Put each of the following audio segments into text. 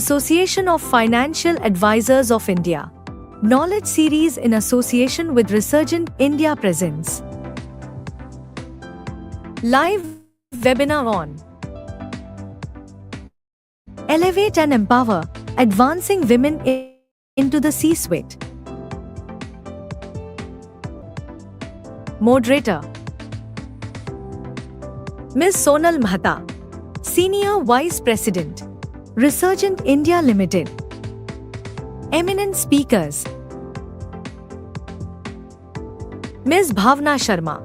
Association of Financial Advisors of India. Knowledge Series in association with Resurgent India presents live webinar on Elevate and Empower Advancing Women into the C-Suite. Moderator Ms. Sonal Mehta, Senior Vice President, Resurgent India Limited. Eminent speakers: Ms. Bhavna Sharma,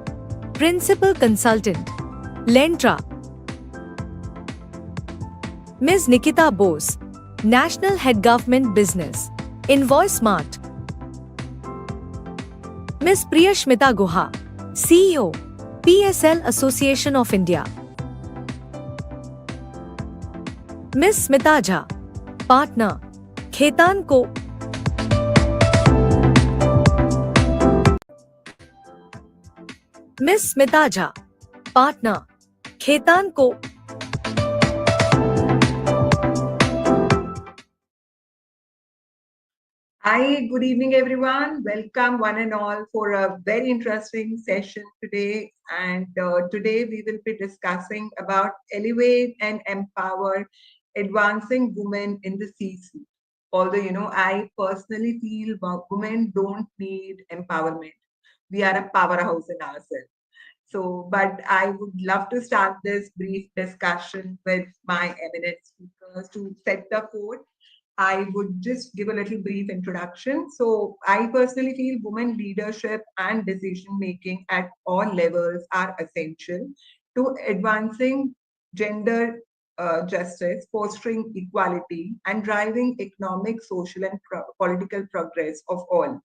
Principal Consultant, Lentra. Ms. Nikita Bose, National Head Government Business, InvoiceSmart. Ms. Priyashmita Guha, CEO, PSL Association of India. Ms. Smita Jha, Partner, Khetan Co. Ms. Smita Jha, Partner, Khetan Co. Hi, good evening, everyone. Welcome, one and all, for a very interesting session today. And today we will be discussing about elevate and empower advancing women in the C-suite. Although, I personally feel women don't need empowerment. We are a powerhouse in ourselves. So, but I would love to start this brief discussion with my eminent speakers to set the code. I would just give a little brief introduction. So, I personally feel women leadership and decision making at all levels are essential to advancing gender justice, fostering equality, and driving economic, social, and political progress of all.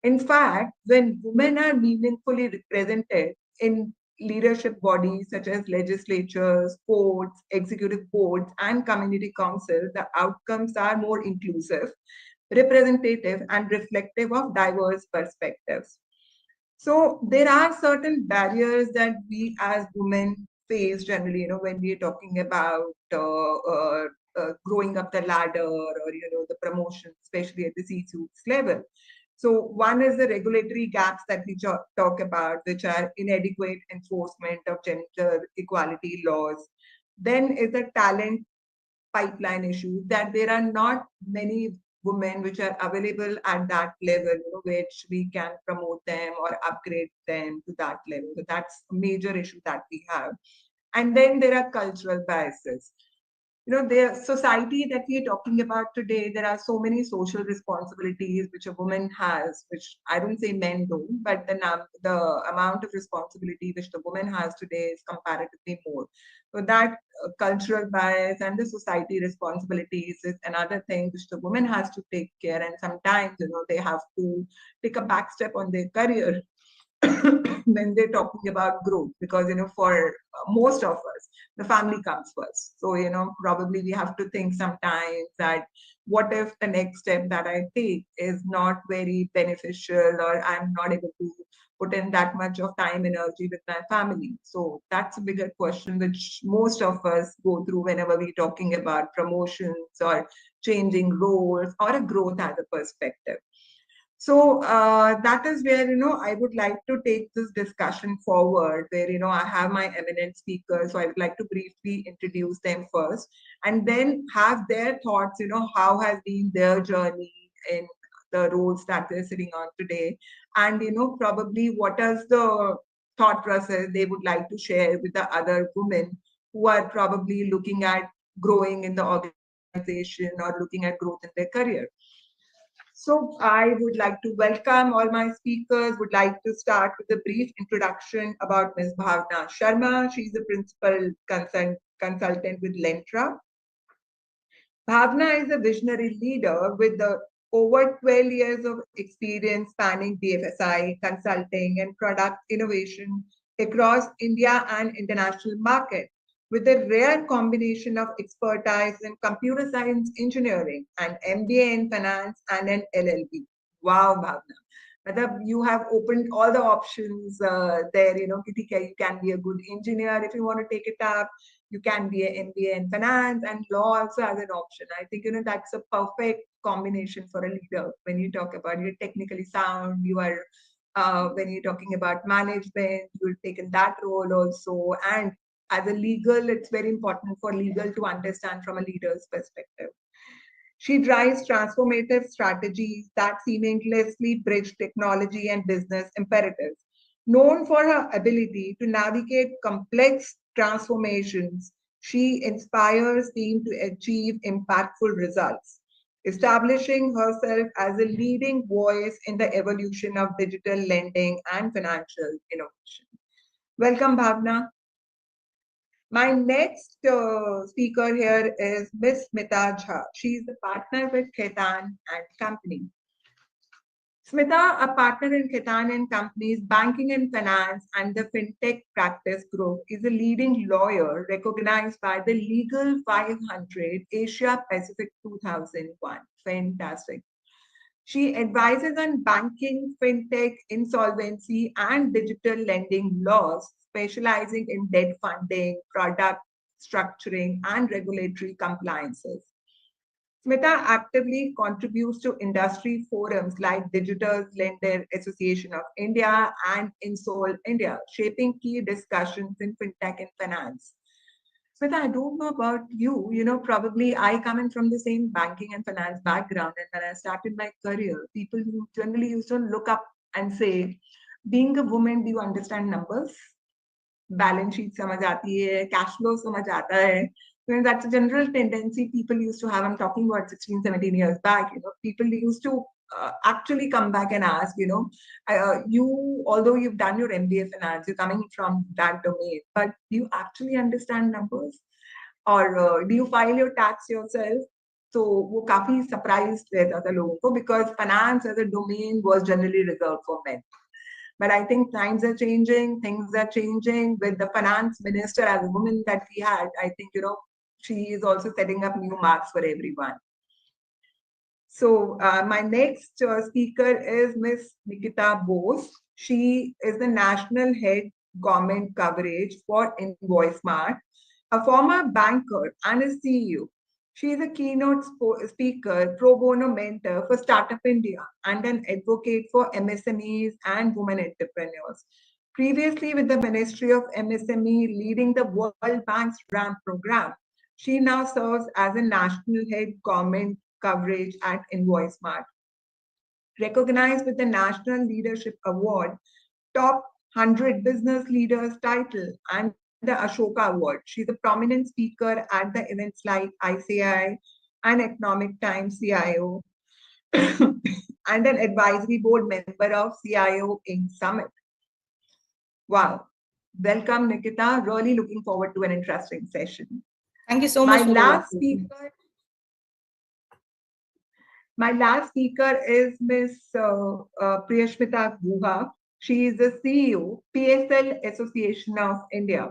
In fact, when women are meaningfully represented in leadership bodies such as legislatures, courts, executive boards, and community councils, the outcomes are more inclusive, representative, and reflective of diverse perspectives. So there are certain barriers that we as women face generally, when we're talking about growing up the ladder or, the promotion, especially at the C-suite level. So one is the regulatory gaps that we talk about, which are inadequate enforcement of gender equality laws. Then is the talent pipeline issue, that there are not many women which are available at that level, which we can promote them or upgrade them to that level. So that's a major issue that we have. And then there are cultural biases. The society that we are talking about today, there are so many social responsibilities which a woman has, which I don't say men do, but the amount of responsibility which the woman has today is comparatively more. So that cultural bias and the society responsibilities is another thing which the woman has to take care. And sometimes, they have to take a back step on their career when they're talking about growth, because for most of us the family comes first. So probably we have to think sometimes that what if the next step that I take is not very beneficial, or I'm not able to put in that much of time energy with my family. So that's a bigger question which most of us go through whenever we're talking about promotions or changing roles or a growth as a perspective. So that is where, I would like to take this discussion forward, where, I have my eminent speakers. So I would like to briefly introduce them first and then have their thoughts, how has been their journey in the roles that they're sitting on today. And, probably what is the thought process they would like to share with the other women who are probably looking at growing in the organization or looking at growth in their career. So I would like to welcome all my speakers. Would like to start with a brief introduction about Ms. Bhavna Sharma. She's a principal consultant with Lentra. Bhavna is a visionary leader with over 12 years of experience spanning BFSI, consulting, and product innovation across India and international markets, with a rare combination of expertise in computer science engineering and MBA in finance and an LLB. Wow, Bhavna. Whether you have opened all the options there, you can be a good engineer if you want to take it up. You can be an MBA in finance, and law also as an option. I think, that's a perfect combination for a leader. When you talk about you're technically sound, you are, when you're talking about management, you've taken that role also. And as a legal, it's very important for legal to understand from a leader's perspective. She drives transformative strategies that seamlessly bridge technology and business imperatives. Known for her ability to navigate complex transformations, she inspires teams to achieve impactful results, establishing herself as a leading voice in the evolution of digital lending and financial innovation. Welcome, Bhavna. My next speaker here is Miss Smita Jha. She is the partner with Khaitan and Company. Smita, a partner in Khaitan and Company's banking and finance and the fintech practice group, is a leading lawyer recognized by the Legal 500 Asia Pacific 2001. Fantastic. She advises on banking, fintech, insolvency, and digital lending laws, specializing in debt funding, product structuring, and regulatory compliances. Smita actively contributes to industry forums like Digital Lender Association of India and Insol India, shaping key discussions in fintech and finance. Smita, I don't know about you. Probably I come in from the same banking and finance background. And when I started my career, people who generally used to look up and say, being a woman, do you understand numbers? Balance sheet समझ आती है, cash flow समझ आता है. That's a general tendency people used to have. I'm talking about 16, 17 years back. People used to actually come back and ask, although you've done your MBA finance, you're coming from that domain, but do you actually understand numbers? Or do you file your tax yourself? So वो काफी surprised रहता था लोगों को, because finance as a domain was generally reserved for men. But I think times are changing, things are changing. With the finance minister as a woman that we had, I think, she is also setting up new marks for everyone. So my next speaker is Miss Nikita Bose. She is the National Head Government Coverage for InvoiceMart, a former banker and a CEO. She is a keynote speaker, pro bono mentor for Startup India, and an advocate for MSMEs and women entrepreneurs. Previously, with the Ministry of MSME leading the World Bank's RAMP program, she now serves as a national head government coverage at InvoiceMart. Recognized with the National Leadership Award, Top 100 Business Leaders title, and the Ashoka Award. She's a prominent speaker at the events like ICI and Economic Times CIO, and an advisory board member of CIO Inc. Summit. Wow. Welcome, Nikita. Really looking forward to an interesting session. Thank you so much. My last speaker is Miss Priyashmita Guha. She is the CEO, PSL Association of India.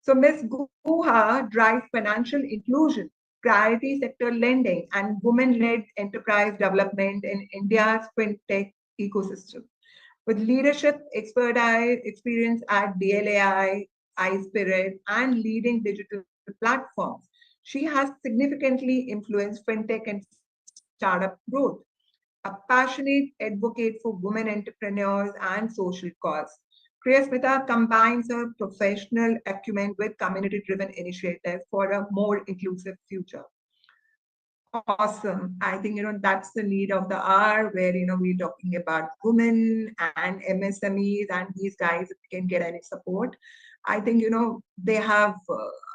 So Ms. Guha drives financial inclusion, priority sector lending, and women-led enterprise development in India's fintech ecosystem. With leadership experience at DLAI, iSpirit, and leading digital platforms, she has significantly influenced fintech and startup growth. A passionate advocate for women entrepreneurs and social cause, Priyasmita combines her professional acumen with community-driven initiatives for a more inclusive future. Awesome. I think, that's the need of the hour, where, we're talking about women and MSMEs, and these guys, if they can get any support, I think, they have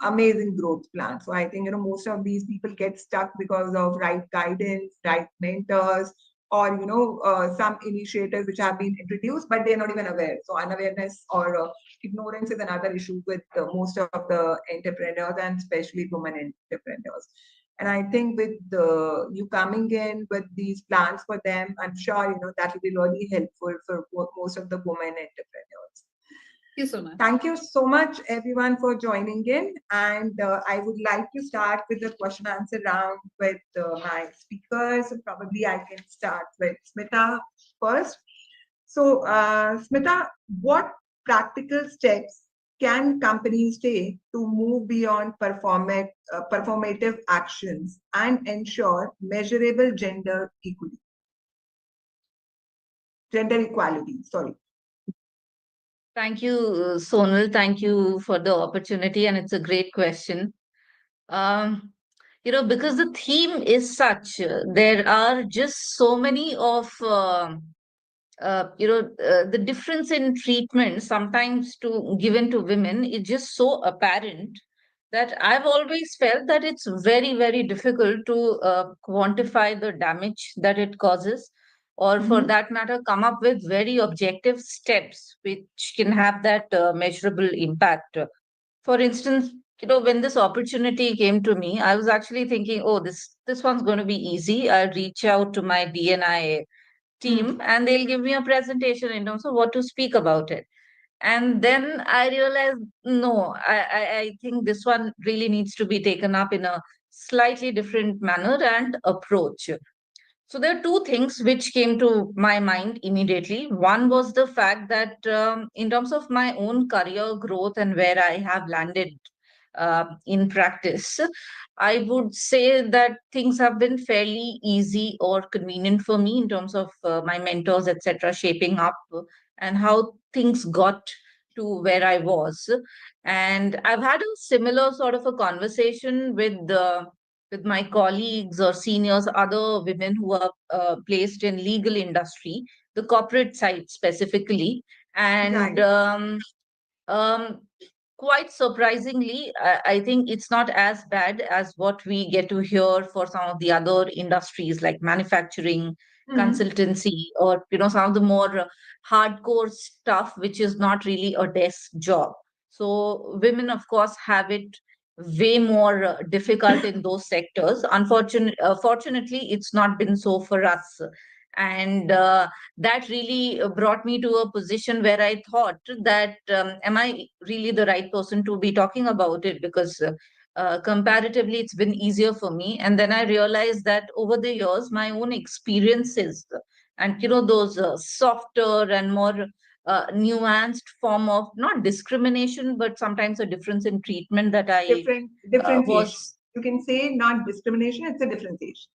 amazing growth plans. So I think, most of these people get stuck because of right guidance, right mentors, or, some initiatives which have been introduced, but they're not even aware. So unawareness or ignorance is another issue with most of the entrepreneurs, and especially women entrepreneurs. And I think with you coming in with these plans for them, I'm sure, that will be really helpful for most of the women entrepreneurs. Thank you so much. Thank you so much, everyone, for joining in. And I would like to start with the question answer round with my speakers. So probably I can start with Smita first. So, Smita, what practical steps can companies take to move beyond performative actions and ensure measurable gender equality? Sorry. Thank you, Sonal. Thank you for the opportunity, and it's a great question. Um, because the theme is such, there are just so many of the difference in treatment sometimes to given to women is just so apparent that I've always felt that it's very, very difficult to quantify the damage that it causes, or for Mhm. that matter, come up with very objective steps which can have that measurable impact. For instance, when this opportunity came to me, I was actually thinking, oh, this one's going to be easy. I'll reach out to my DNI team and they'll give me a presentation in terms of what to speak about it. And then I realized, no, I think this one really needs to be taken up in a slightly different manner and approach. So there are two things which came to my mind immediately. One was the fact that in terms of my own career growth and where I have landed in practice, I would say that things have been fairly easy or convenient for me in terms of my mentors, etc., shaping up and how things got to where I was. And I've had a similar sort of a conversation with my colleagues or seniors, other women who are placed in legal industry, the corporate side specifically, and Right. um, quite surprisingly, I think it's not as bad as what we get to hear for some of the other industries like manufacturing, Mhm. consultancy, or some of the more hardcore stuff, which is not really a desk job. So women, of course, have it way more difficult in those sectors. Fortunately, it's not been so for us. And that really brought me to a position where I thought that am I really the right person to be talking about it? Because comparatively, it's been easier for me. And then I realized that over the years, my own experiences and those softer and more nuanced form of not discrimination, but sometimes a difference in treatment that I Differentiation. was You can say not discrimination, it's a differentiation.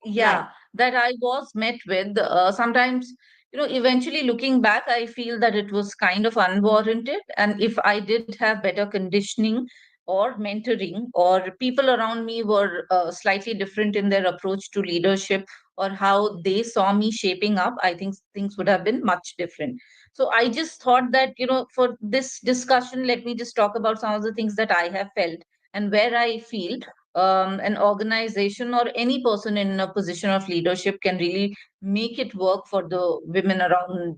Right. yeah, that I was met with. Sometimes, eventually looking back, I feel that it was kind of unwarranted. And if I did have better conditioning or mentoring, or people around me were slightly different in their approach to leadership or how they saw me shaping up, I think things would have been much different. So I just thought that, for this discussion, let me just talk about some of the things that I have felt and where I feel an organization or any person in a position of leadership can really make it work for the women around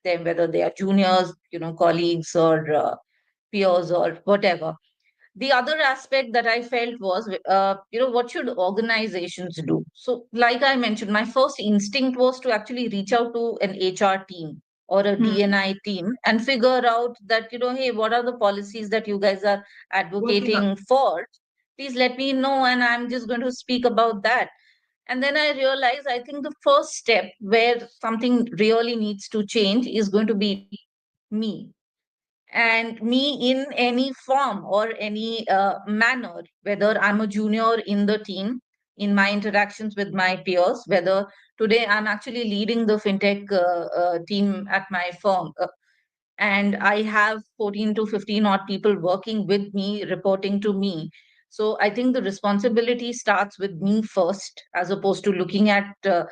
them, whether they are juniors, colleagues or peers or whatever. The other aspect that I felt was, what should organizations do? So, like I mentioned, my first instinct was to actually reach out to an HR team or a Hmm. DNI team and figure out that, hey, what are the policies that you guys are Working on. advocating for? Please let me know, and I'm just going to speak about that. And then I realized I think the first step where something really needs to change is going to be me, and me in any form or any manner, whether I'm a junior in the team, in my interactions with my peers, whether today I'm actually leading the fintech team at my firm. And I have 14 to 15 odd people working with me, reporting to me. So I think the responsibility starts with me first, as opposed to looking at a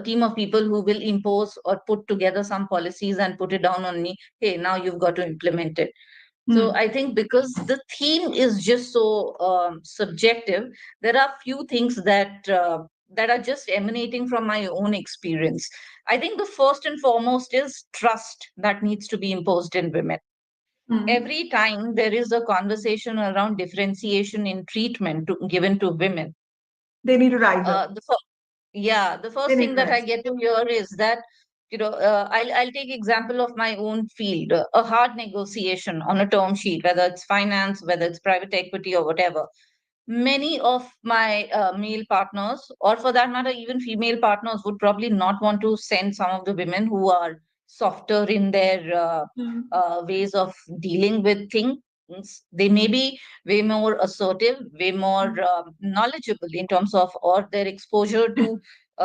team of people who will impose or put together some policies and put it down on me. Hey, now you've got to implement it. So Hmm. I think because the theme is just so subjective, there are few things that are just emanating from my own experience. I think the first and foremost is trust that needs to be imposed in women. Hmm. Every time there is a conversation around differentiation in treatment given to women, They need to rise up. uh, the fir- the They first need thing to that I rise. get to hear is that I'll take example of my own field, a hard negotiation on a term sheet, whether it's finance, whether it's private equity or whatever. Many of my male partners, or for that matter, even female partners, would probably not want to send some of the women who are softer in their ways of dealing with things. They may be way more assertive, way more knowledgeable in terms of, or their exposure to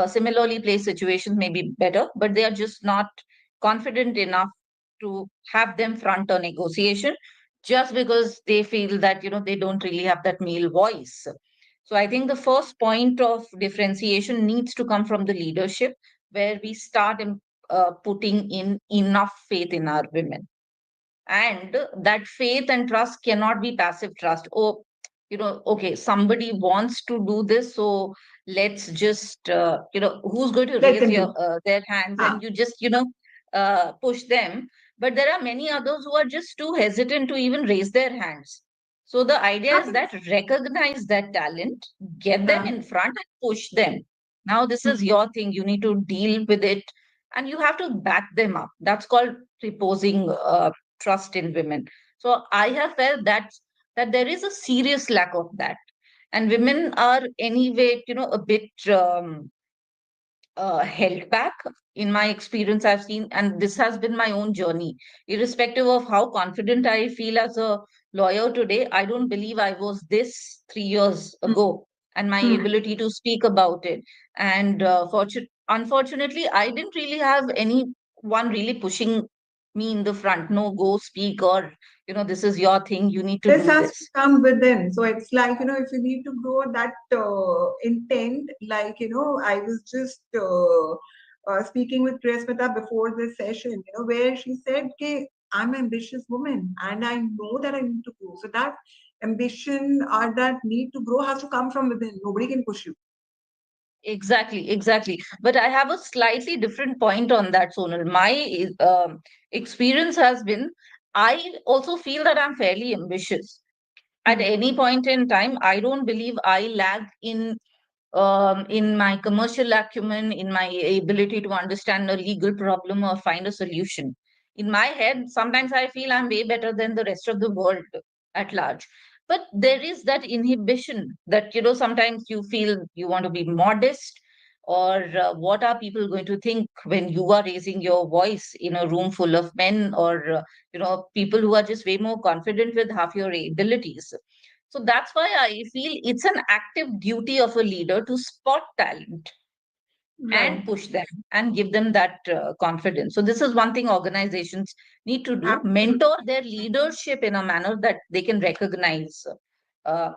similarly placed situations may be better, but they are just not confident enough to have them front a negotiation, just because they feel that, they don't really have that male voice. So I think the first point of differentiation needs to come from the leadership, where we start putting in enough faith in our women. And that faith and trust cannot be passive trust. Oh, okay, somebody wants to do this, so let's just, who's going to Let raise them do. their hands, and you just, push them. But there are many others who are just too hesitant to even raise their hands. So the idea is that recognize that talent, get them in front and push them. Now, this is your thing. You need to deal with it and you have to back them up. That's called reposing trust in women. So I have felt that there is a serious lack of that. And women are anyway, a bit held back. In my experience, I've seen, and this has been my own journey, irrespective of how confident I feel as a lawyer today. I don't believe I was this 3 years ago, and my ability to speak about it. And unfortunately, I didn't really have anyone really pushing me in the front. No, go speak, or this is your thing. You need to This do has this. to come within. So it's like, if you need to grow that intent, like, I was just speaking with Priyasmita before this session, where she said, okay, I'm an ambitious woman and I know that I need to grow. So that ambition or that need to grow has to come from within. Nobody can push you. Exactly. But I have a slightly different point on that, Sonal. My experience has been, I also feel that I'm fairly ambitious. At any point in time, I don't believe I lag in my commercial acumen, in my ability to understand a legal problem or find a solution. In my head, sometimes I feel I'm way better than the rest of the world at large. But there is that inhibition that, sometimes you feel you want to be modest, or what are people going to think when you are raising your voice in a room full of men, or, people who are just way more confident with half your abilities. So that's why I feel it's an active duty of a leader to spot talent and push them and give them that confidence. So this is one thing organizations need to do: mentor their leadership in a manner that they can recognize, how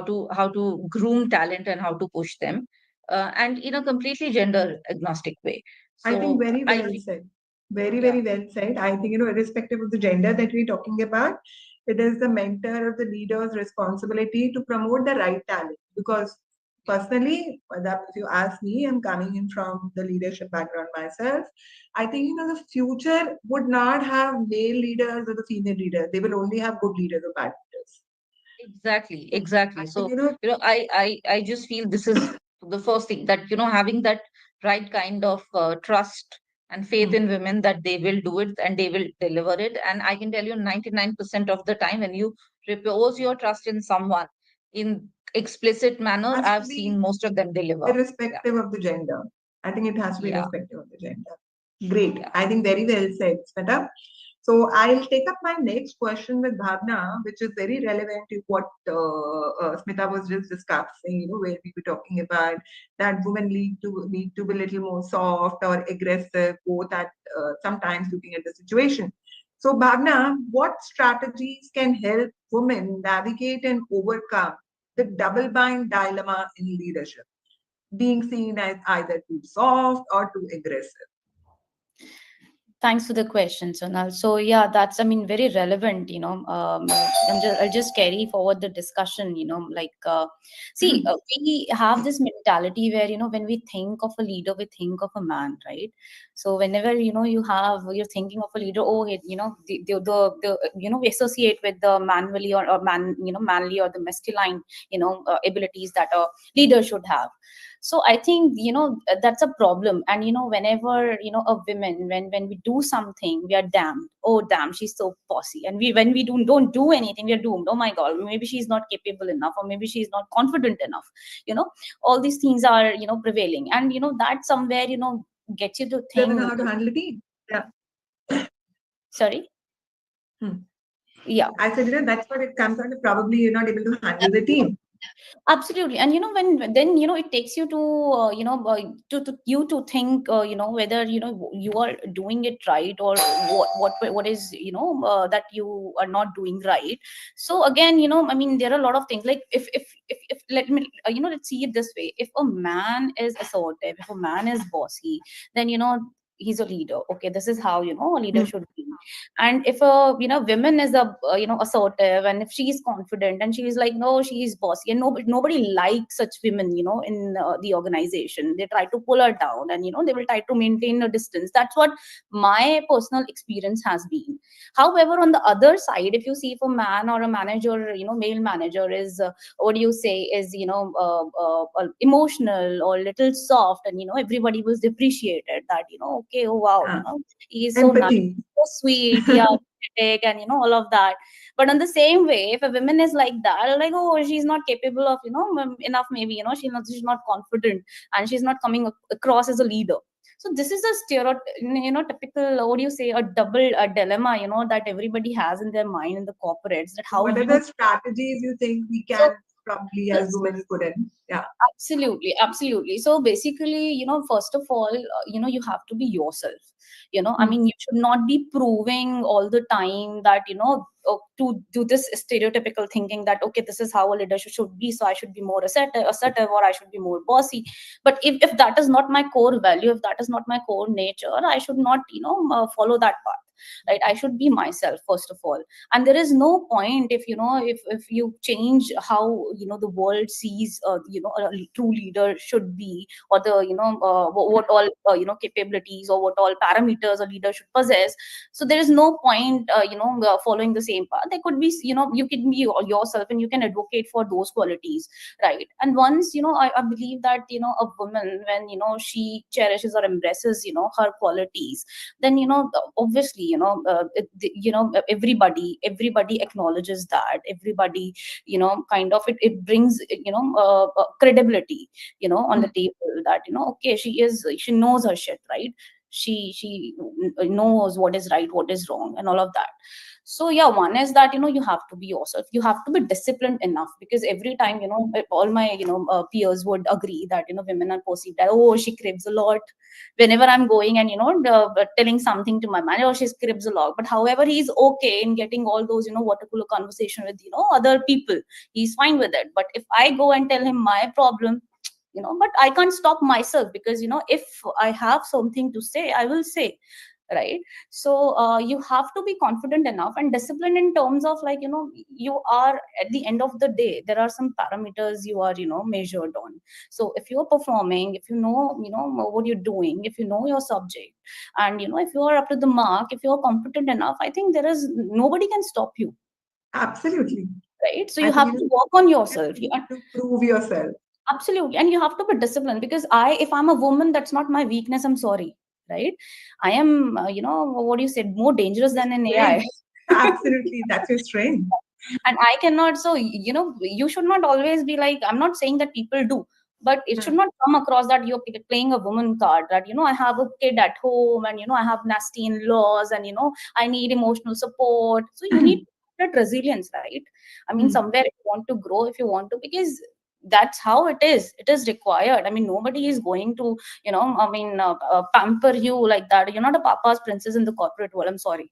to groom talent and how to push them, and in a completely gender agnostic way. So I think very well said. Very well said. I think, irrespective of the gender that we're talking about, it is the mentor or the leader's responsibility to promote the right talent. Because personally, if you ask me, I'm coming in from the leadership background myself. I think, the future would not have male leaders or the female leaders. They will only have good leaders or bad leaders. Exactly. So, I just feel this is the first thing, that, having that right kind of trust and faith in women, that they will do it and they will deliver it. And I can tell you 99% of the time, when you repose your trust in someone in explicit manner, I've seen most of them deliver. Irrespective of the gender. I think it has to be irrespective of the gender. Great. I think very well said, Smita. So I'll take up my next question with Bhavna, which is very relevant to what Smita was just discussing, where we were talking about that women need to be a little more soft or aggressive, both at sometimes looking at the situation. So Bhavna, what strategies can help women navigate and overcome the double-bind dilemma in leadership, being seen as either too soft or too aggressive? Thanks for the question, Sonal. So yeah, that's, very relevant, I'll just carry forward the discussion, we have this mentality where, when we think of a leader, we think of a man, right? So whenever, you're thinking of a leader, we associate with the manly or manly or the masculine, abilities that a leader should have. So I think, that's a problem. And, whenever, a women, when we do something, we are damned. Oh, damn, she's so bossy. And when we don't do anything, we are doomed. Oh my God, maybe she's not capable enough, or maybe she's not confident enough. All these things are, prevailing. And, that somewhere, gets you to think. How to handle it. Yeah. Sorry. Hmm. Yeah. I said, that's what it comes down to. Probably you're not able to handle the team. Absolutely. And when then it takes you to to think whether you are doing it right, or what is that you are not doing right. So again, I mean, there are a lot of things, like if let me let's see it this way. If a man is assertive, if a man is bossy, then he's a leader. Okay, this is how a leader should be. And if a women is a assertive, and if she is confident and she is like, no, she is bossy, and nobody likes such women in the organization. They try to pull her down, and they will try to maintain a distance. That's what my personal experience has been. However, on the other side, if you see, if a man or a manager, male manager is what do you say, is emotional or little soft, and everybody was depreciated that, okay, oh wow, he is so nice, Empathy. so sweet, yeah, and all of that. But on the same way, if a woman is like that, like, oh, she's not capable of enough, maybe she's not confident, and she's not coming across as a leader. So this is a typical, what do you say, a double dilemma, that everybody has in their mind in the corporates, that how What are the strategies you think we can probably as yes. women put in? Yeah. Absolutely. So basically, first of all, you have to be yourself. I mean, you should not be proving all the time that, to do this stereotypical thinking that, okay, this is how a leader should be. So I should be more assertive, or I should be more bossy. But if that is not my core value, if that is not my core nature, I should not, follow that path. Right, I should be myself first of all. And there is no point if you change how the world sees a true leader should be, or the what all capabilities, or what all parameters a leader should possess. So there is no point following the same path. There could be, you can be yourself, and you can advocate for those qualities, right? And once I believe that a woman, when she cherishes or embraces her qualities, then obviously everybody acknowledges that. Everybody kind of it brings credibility on the table, that okay, she knows her shit, right? She knows what is right, what is wrong, and all of that. So yeah, one is that you have to be yourself. You have to be disciplined enough, because every time all my peers would agree that women are perceived that, oh, she cribs a lot. Whenever I'm going and telling something to my manager, oh, she cribs a lot. But however, he's okay in getting all those water cooler conversation with other people. He's fine with it. But if I go and tell him my problem, but I can't stop myself, because if I have something to say, I will say, right? So you have to be confident enough and disciplined, in terms of, like, you are, at the end of the day, there are some parameters you are measured on. So if you're performing, if what you're doing, if you know your subject, and if you are up to the mark, if you're competent enough, I think there is nobody can stop you. Absolutely. Right? So you have to work on yourself. You have to prove yourself. Absolutely. And you have to be disciplined, because if I'm a woman, that's not my weakness. I'm sorry. Right? I am, what you said, more dangerous than an AI. Absolutely. That's your strength. And I cannot, so, you should not always be like, I'm not saying that people do, but it should not come across that you're playing a woman card, that, I have a kid at home, and, I have nasty in-laws, and, I need emotional support. So you need that resilience, right? I mean, somewhere, if you want to grow, if you want to, because that's how it is required. I mean, nobody is going to pamper you like that. You're not a papa's princess in the corporate world. I'm sorry.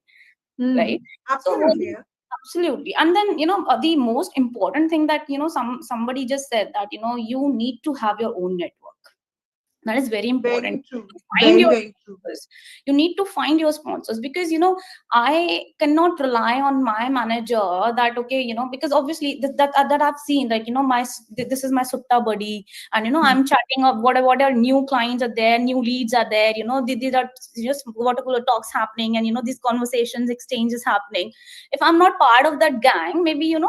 Right? Absolutely. So, absolutely. And then the most important thing that somebody just said, that you need to have your own network. That is very important. Very true. Very true. You need to find your sponsors, because I cannot rely on my manager that, okay, because obviously that I've seen, like, this is my sutta buddy, and I'm chatting up what are new clients are there, new leads are there, these are just water cooler talks happening, and these conversations, exchanges happening. If I'm not part of that gang, maybe I'm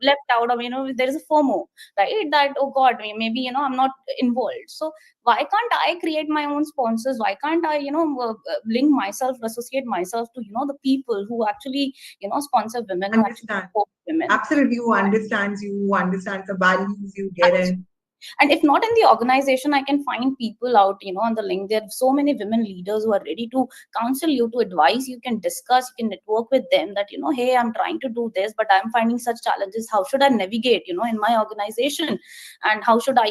left out of, there is a FOMO, right? That, oh god, maybe I'm not involved. So why can't I create my own sponsors? Why can't I link myself, associate myself to the people who actually sponsor women, who actually support women? Absolutely. Who understands you, who understands the values you get in. And if not in the organization, I can find people out, on the link. There are so many women leaders who are ready to counsel you, to advise. You can discuss, you can network with them that, hey, I'm trying to do this, but I'm finding such challenges. How should I navigate, in my organization? And how should I,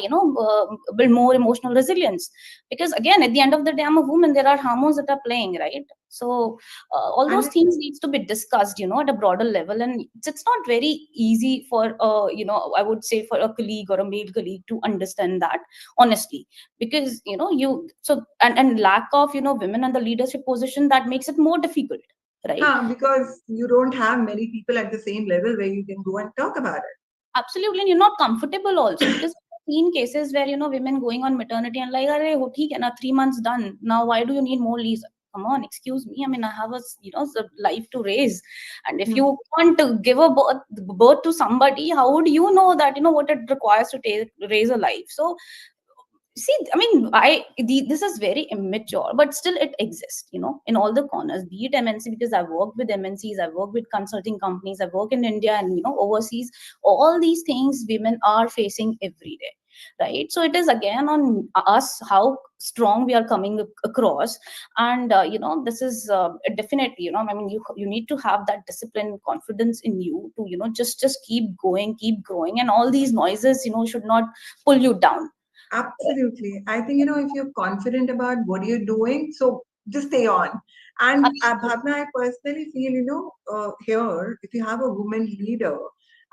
build more emotional resilience? Because again, at the end of the day, I'm a woman. There are hormones that are playing, right? So all those things needs to be discussed, at a broader level. And it's not very easy for, I would say for a colleague or a male colleague to understand that, honestly, because, and lack of, women in the leadership position, that makes it more difficult, right? Because you don't have many people at the same level where you can go and talk about it. Absolutely. And you're not comfortable also, because I've seen cases where, women going on maternity and like, "Arey, ho, theek hai na, 3 months done. Now, why do you need more leaves?" Come on, excuse me. I mean, I have a, life to raise. And if you want to give a birth to somebody, how would you know that, what it requires to raise a life? So, see, I mean, this is very immature, but still it exists, in all the corners, be it MNC, because I've worked with MNCs, I've worked with consulting companies, I've worked in India and, overseas. All these things women are facing every day, right? So it is again on us how strong we are coming across. And, this is definitely, I mean, you need to have that discipline, confidence in you to, just keep going, keep growing. And all these noises, should not pull you down. Absolutely. I think, if you're confident about what you're doing, so just stay on. And Bhavna, I personally feel, here, if you have a woman leader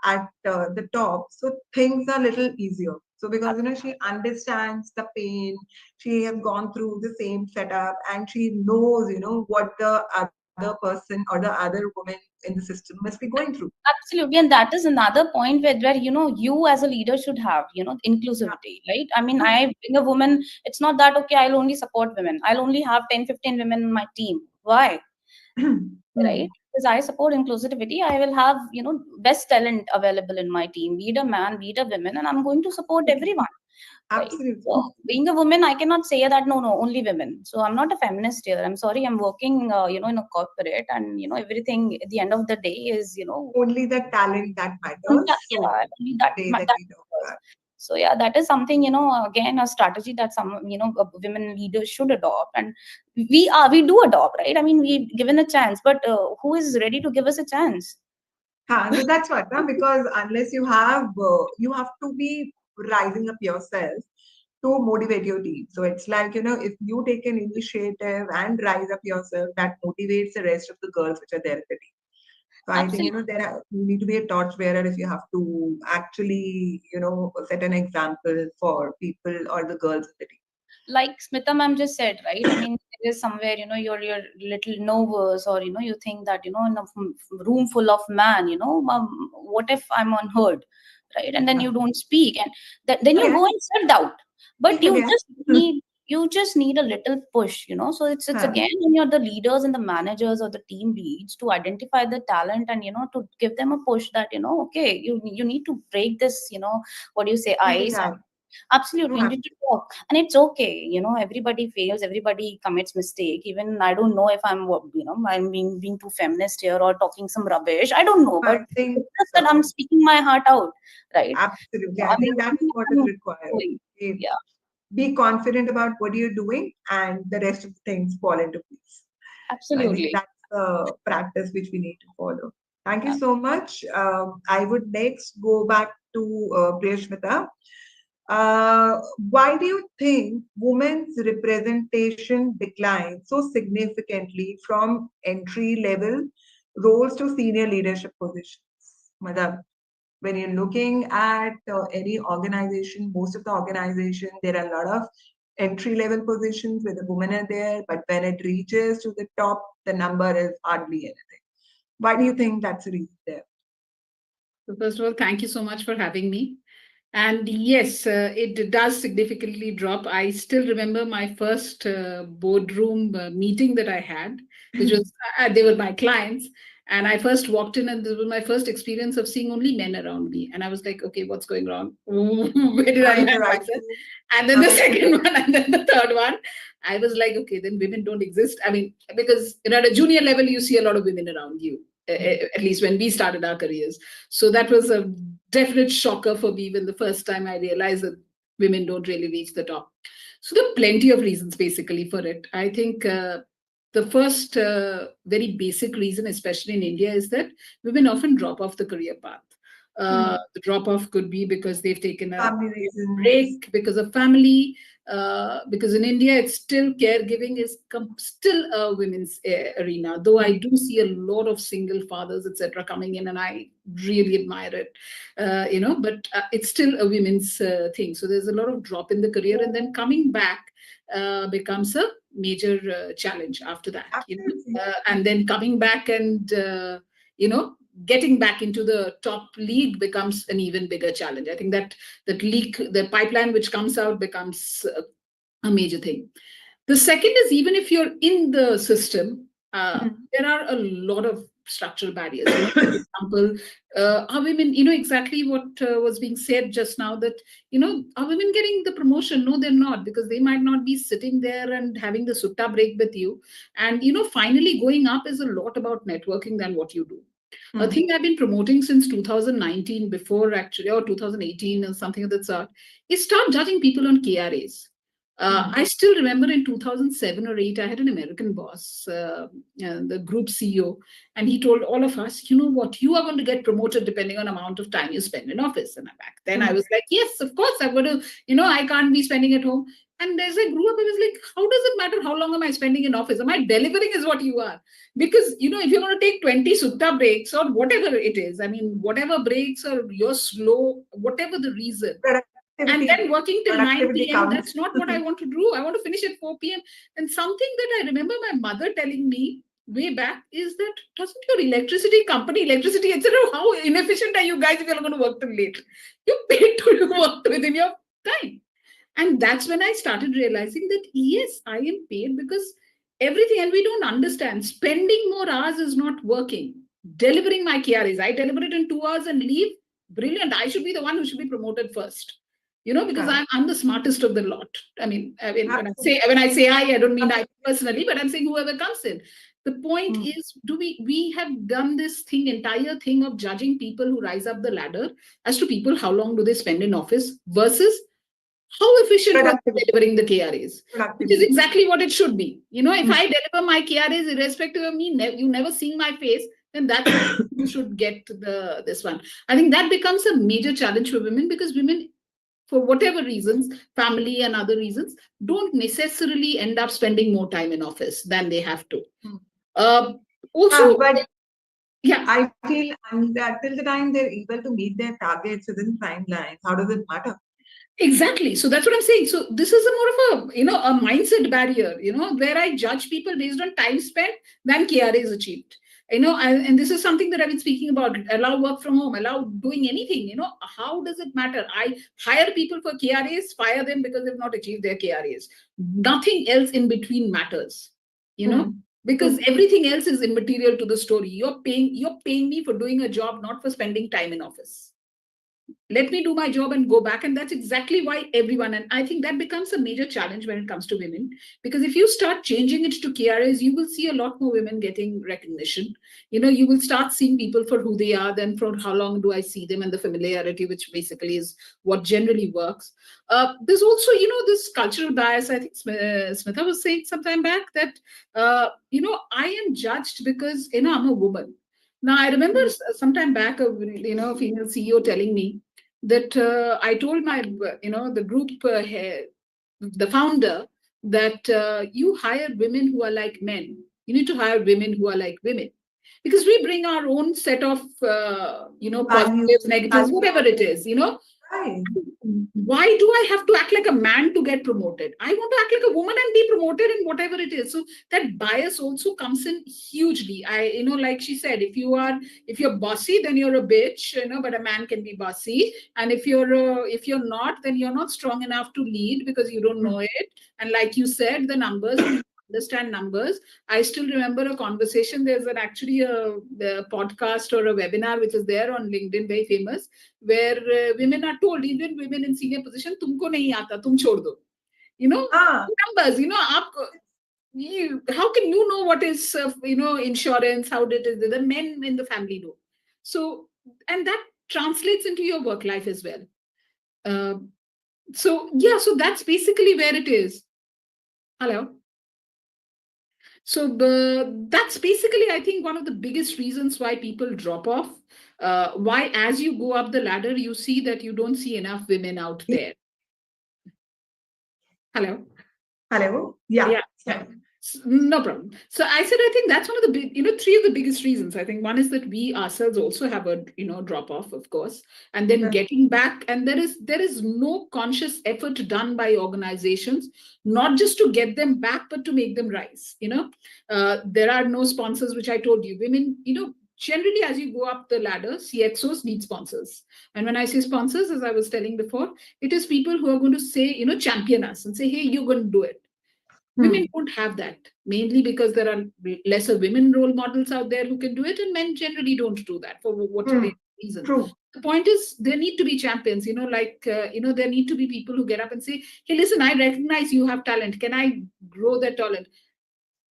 at the top, so things are a little easier. So because, she understands the pain, she has gone through the same setup, and she knows, what the other person or the other woman in the system must be going through. Absolutely. And that is another point where you as a leader should have, inclusivity, right? I mean, being a woman, it's not that, okay, I'll only support women. I'll only have 10, 15 women in my team. Why? Right? Because I support inclusivity. I will have, best talent available in my team, be it a man, be it a woman, and I'm going to support everyone. Right? Absolutely. So being a woman, I cannot say that no, only women. So I'm not a feminist here. I'm sorry. I'm working, in a corporate, and everything at the end of the day is, only the talent that matters. Only that matters. So yeah, that is something, again, a strategy that some, women leaders should adopt, and we do adopt, right? I mean, we've given a chance, but who is ready to give us a chance? So that's what, because unless you have to be rising up yourself to motivate your team. So it's like, if you take an initiative and rise up yourself, that motivates the rest of the girls which are there at the team. So I think, you need to be a torchbearer if you have to actually, set an example for people or the girls at the team. Like Smita ma'am just said, right? I mean, there is somewhere, you're little nervous, or, you think that, in a room full of man, what if I'm unheard, right? And then you don't speak, and then you go and self-doubt. But you just need a little push, so it's again, when you're the leaders and the managers or the team leads, to identify the talent and, to give them a push that, okay, you need to break this, what do you say, ice. Absolutely, you need to talk, and it's okay. Everybody fails, everybody commits mistake. Even I don't know if I'm, I'm being too feminist here or talking some rubbish. I don't know, but it's just that I'm speaking my heart out, right? Absolutely, I think that's what is required. Yeah. Be confident about what you're doing, and the rest of the things fall into place. Absolutely, that's the practice which we need to follow. Thank you so much. I would next go back to Priyashmita. Why do you think women's representation declines so significantly from entry level roles to senior leadership positions? Madam, when you're looking at any organization, most of the organization, there are a lot of entry level positions where the women are there, but when it reaches to the top, the number is hardly anything. Why do you think that's the reason there? So first of all, thank you so much for having me. And yes, it does significantly drop. I still remember my first boardroom meeting that I had, which was, they were my clients. And I first walked in, and this was my first experience of seeing only men around me. And I was like, okay, what's going on? Where did I land myself? And then the second one, and then the third one, I was like, okay, then women don't exist. I mean, because at a junior level, you see a lot of women around you, at least when we started our careers. So that was a definite shocker for me when the first time I realized that women don't really reach the top. So there are plenty of reasons basically for it. I think the first very basic reason, especially in India, is that women often drop off the career path. The drop off could be because they've taken a Family reasons. break because of family. Because in India, it's still caregiving is still a women's arena. Though I do see a lot of single fathers, etc., coming in, and I really admire it. But it's still a women's thing. So there's a lot of drop in the career, and then coming back becomes a major challenge after that. Absolutely. And then coming back and getting back into the top league becomes an even bigger challenge. I think that leak, the pipeline which comes out becomes a major thing. The second is, even if you're in the system, there are a lot of structural barriers. For example, are women, exactly what was being said just now, that, are women getting the promotion? No, they're not, because they might not be sitting there and having the sutta break with you. And, finally going up is a lot about networking than what you do. A thing I've been promoting since 2019, before actually, or 2018 or something of that sort, is start judging people on KRAs. I still remember in 2007 or 8, I had an American boss, the group CEO, and he told all of us, you know what, you are going to get promoted depending on amount of time you spend in office. And back then I was like, yes, of course, I'm going to, I can't be spending at home. And as I grew up, I was like, how does it matter how long am I spending in office? Am I delivering is what you are? Because, if you're going to take 20 sutta breaks or whatever it is, I mean, whatever breaks or you're slow, whatever the reason, and then working till 9 p.m., that's not what I want to do. I want to finish at 4 p.m. And something that I remember my mother telling me way back is that, doesn't your electricity company, etc., how inefficient are you guys if you're going to work till late? You're paid to work within your time. And that's when I started realizing that, yes, I am paid because everything, and we don't understand, spending more hours is not working. Delivering my KRAs, I deliver it in 2 hours and leave. Brilliant. I should be the one who should be promoted first. Because I'm the smartest of the lot. I mean, when I say I don't mean I personally, but I'm saying whoever comes in. The point is, we have done this entire thing of judging people who rise up the ladder as to people, how long do they spend in office versus how efficient are they delivering the KRAs, which is exactly what it should be. If I deliver my KRAs irrespective of me, you never seeing my face, then that's what you should get this one. I think that becomes a major challenge for women, because women, for whatever reasons, family and other reasons, don't necessarily end up spending more time in office than they have to. But yeah, I feel until the time they're able to meet their targets within timelines, how does it matter? Exactly. So that's what I'm saying. So this is more of a mindset barrier, where I judge people based on time spent than KRA is achieved. And this is something that I've been speaking about. Allow work from home, allow doing anything. How does it matter? I hire people for KRAs, fire them because they've not achieved their KRAs. Nothing else in between matters. Because everything else is immaterial to the story. You're paying me for doing a job, not for spending time in office. Let me do my job and go back. And that's exactly why everyone, and I think that becomes a major challenge when it comes to women, because if you start changing it to KRAs, you will see a lot more women getting recognition. You will start seeing people for who they are, then for how long do I see them, and the familiarity, which basically is what generally works. There's also, this cultural bias. I think Smitha was saying sometime back that, I am judged because, I'm a woman. Now, I remember sometime back, a female CEO telling me that I told my, the group, the founder, that you hire women who are like men. You need to hire women who are like women. Because we bring our own set of, positives, negatives, whatever it is, Right. Why do I have to act like a man to get promoted? I want to act like a woman and be promoted in whatever it is. So that bias also comes in hugely. Like she said, if you're bossy, then you're a bitch, but a man can be bossy. And if you're not, then you're not strong enough to lead because you don't know it. And like you said, the numbers, understand numbers. I still remember a conversation. There's actually a podcast or a webinar which is there on LinkedIn, very famous, where women are told, even women in senior position, tumko nahi aata, tum chhod do. Numbers, how can you know what is, insurance, how did it, the men in the family do. So, and that translates into your work life as well. So yeah, so that's basically where it is. Hello. So that's basically, I think, one of the biggest reasons why people drop off. Why, as you go up the ladder, you see that you don't see enough women out there. Hello. Hello? Yeah. Yeah. Sorry. No problem. So I said, I think that's one of the big, three of the biggest reasons. I think one is that we ourselves also have a, drop off, of course, and then Okay. getting back. And there is no conscious effort done by organizations, not just to get them back, but to make them rise. There are no sponsors, which I told you. Women, generally, as you go up the ladder, CXOs need sponsors. And when I say sponsors, as I was telling before, it is people who are going to say, champion us and say, hey, you're going to do it. Women don't have that, mainly because there are lesser women role models out there who can do it, and men generally don't do that for whatever reason. True. The point is, there need to be champions, there need to be people who get up and say, hey, listen, I recognize you have talent. Can I grow that talent?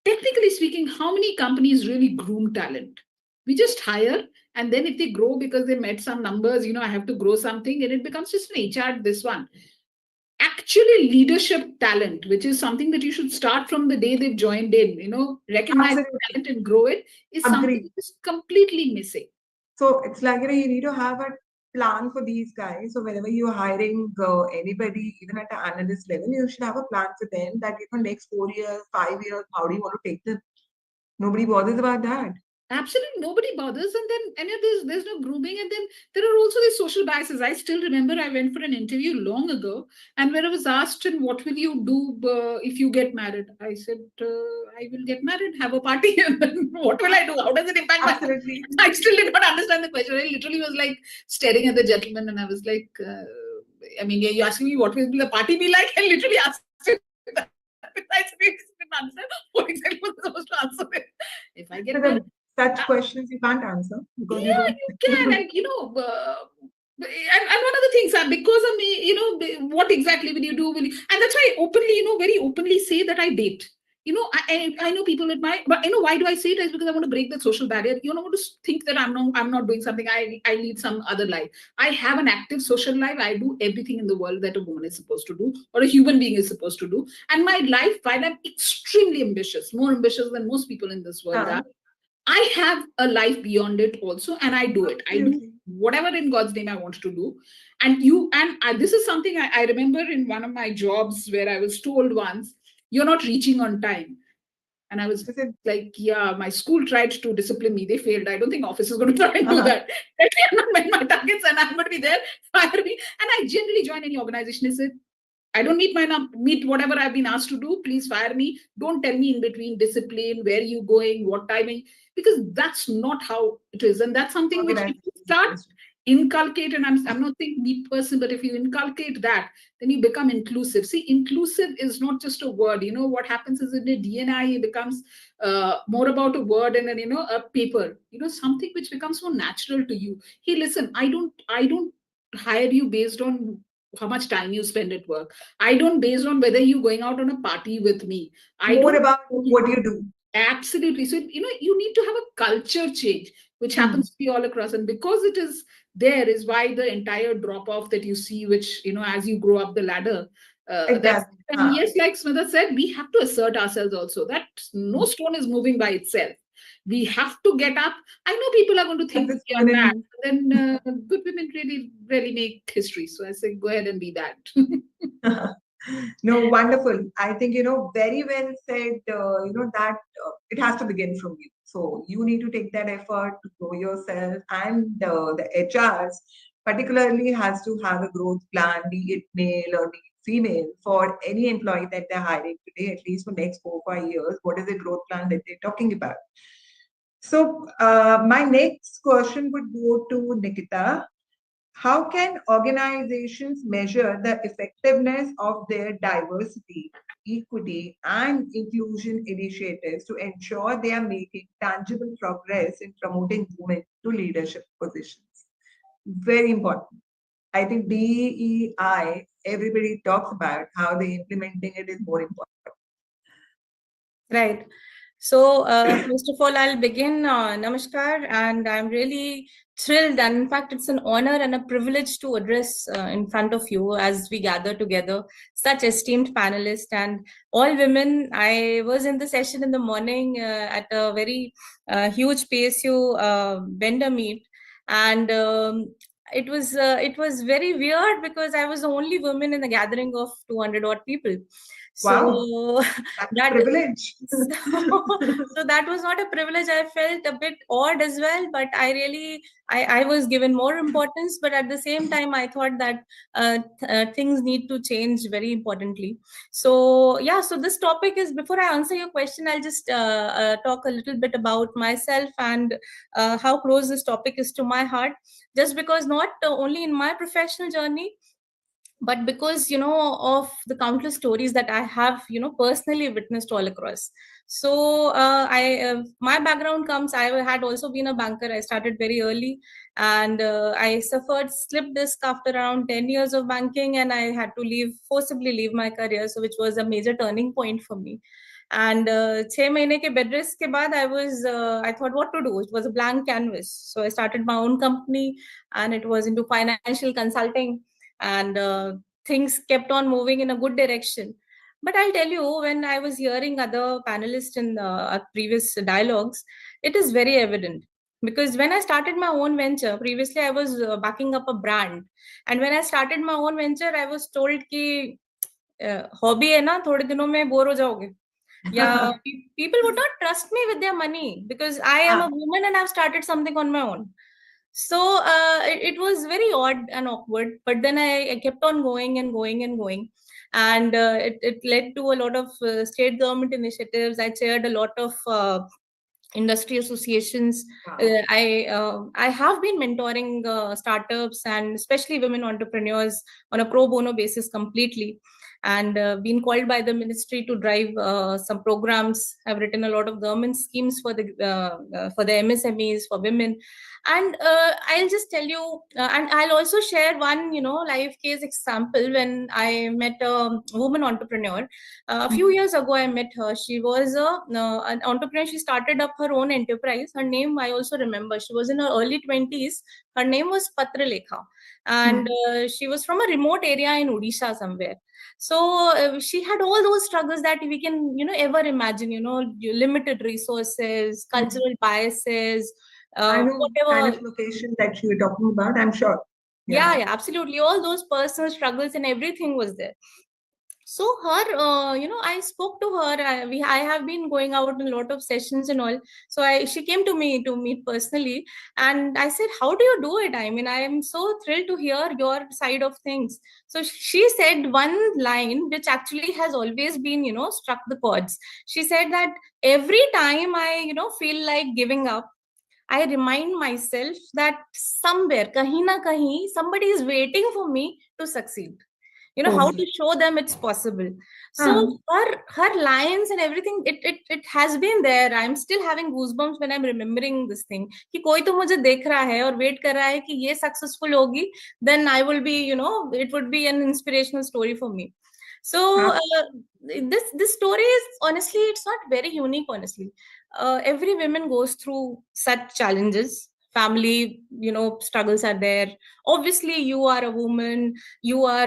Technically speaking, how many companies really groom talent? We just hire, and then if they grow because they met some numbers, I have to grow something, and it becomes just an HR, this one. Actually, leadership talent, which is something that you should start from the day they've joined in, recognize talent and grow it, is something that is completely missing. So it's like, you need to have a plan for these guys. So whenever you're hiring anybody, even at the analyst level, you should have a plan for them that, next 4 years, 5 years, how do you want to take them? Nobody bothers about that. Absolutely nobody bothers, and there's no grooming, and then there are also these social biases. I still remember I went for an interview long ago, and when I was asked, and what will you do if you get married? I said, I will get married, have a party, and then what will I do? How does it impact my life? I still did not understand the question. I literally was like staring at the gentleman, and I was like, you're asking me what will the party be like? I literally asked him that. I didn't understand what exactly was supposed to answer it. If I get married, such questions you can't answer. Because you can, and and one of the things that because of me, what exactly will you do? And that's why I openly, very openly say that I date. I know people admire, but why do I say it? Is because I want to break that social barrier. You don't want to think that I'm not doing something. I lead some other life. I have an active social life. I do everything in the world that a woman is supposed to do, or a human being is supposed to do. And my life, while I'm extremely ambitious, more ambitious than most people in this world are, I have a life beyond it also, and I do it. I do whatever in God's name I want to do. And this is something I remember in one of my jobs where I was told once, you're not reaching on time. And I was like, yeah, my school tried to discipline me. They failed. I don't think office is going to try and do that. I'm not met my targets and I'm going to be there. Fire me. And I generally join any organization and said, I don't meet whatever I've been asked to do. Please fire me. Don't tell me in between discipline, where are you going, what timing, because that's not how it is. And that's something which if you start inculcate, and I'm not saying me person, but if you inculcate that, then you become inclusive. See, inclusive is not just a word. What happens is in the DNA, it becomes more about a word and then, a paper, something which becomes more natural to you. Hey, listen, I don't hire you based on how much time you spend at work. I don't based on whether you're going out on a party with me. More about what you do. Absolutely. So, you need to have a culture change, which happens to be all across. And because it is there is why the entire drop off that you see, which, as you grow up the ladder, exactly. And yes, like Smita said, we have to assert ourselves also, that no stone is moving by itself. We have to get up. I know people are going to think that you're mad, but then good women really make history. So I say, go ahead and be that. No, wonderful. I think, very well said, that it has to begin from you. So you need to take that effort to grow yourself, and the HRs particularly has to have a growth plan, be it male or be it female, for any employee that they're hiring today, at least for next 4 or 5 years. What is the growth plan that they're talking about? So my next question would go to Nikita. How can organizations measure the effectiveness of their diversity, equity, and inclusion initiatives to ensure they are making tangible progress in promoting women to leadership positions? Very important. I think DEI, everybody talks about how they implementing it is more important. Right. So first of all, I'll begin. Namaskar, and I'm really thrilled, and in fact, it's an honor and a privilege to address in front of you as we gather together such esteemed panelists and all women. I was in the session in the morning at a very huge PSU vendor meet, and it was very weird because I was the only woman in a gathering of 200 odd people. So That's that privilege. so that was not a privilege. I felt a bit odd as well, but I was given more importance. But at the same time, I thought that things need to change very importantly. So yeah, so this topic is, before I answer your question, I'll just talk a little bit about myself and how close this topic is to my heart. Just because not only in my professional journey, but because of the countless stories that I have personally witnessed all across. So I my background comes, I had also been a banker. I started very early, and I suffered slip disc after around 10 years of banking, and I had to forcibly leave my career, so which was a major turning point for me. And 6 महीने के bed rest के बाद I thought what to do. It was a blank canvas, so I started my own company, and it was into financial consulting, and things kept on moving in a good direction. But I'll tell you, when I was hearing other panelists in our previous dialogues, it is very evident. Because when I started my own venture, previously I was backing up a brand. And when I started my own venture, I was told कि hobby है ना, थोड़े दिनों में bore हो जाओगे. Yeah, people would not trust me with their money because I am a woman and I've started something on my own. So it was very odd and awkward, but then I kept on going and going and going. And it led to a lot of state government initiatives. I chaired a lot of industry associations. I have been mentoring startups and especially women entrepreneurs on a pro bono basis completely, and been called by the ministry to drive some programs. I've written a lot of government schemes for the MSMEs, for women. And I'll just tell you, and I'll also share one live case example. When I met a woman entrepreneur a few years ago, I met her. She was an entrepreneur. She started up her own enterprise. Her name I also remember. She was in her early 20s. Her name was Patralekha, and she was from a remote area in Odisha somewhere. So she had all those struggles that we can ever imagine. Limited resources, cultural biases. I know Whatever kind of location that you're talking about, I'm sure. yeah, absolutely. All those personal struggles and everything was there. So her, I spoke to her. I have been going out in a lot of sessions and all. So she came to me to meet personally, and I said, "How do you do it? I mean, I am so thrilled to hear your side of things." So she said one line which actually has always been, struck the chords. She said that every time I, feel like giving up, I remind myself that somewhere, kahin na kahin, somebody is waiting for me to succeed. How to show them it's possible. So her lines and everything, it has been there. I'm still having goosebumps when I'm remembering this thing. कि कोई तो मुझे देख रहा है और wait कर रहा है कि ये successful होगी, then I will be, it would be an inspirational story for me. So this story is, honestly, it's not very unique, honestly. Every woman goes through such challenges. Family, struggles are there. Obviously, you are a woman. You are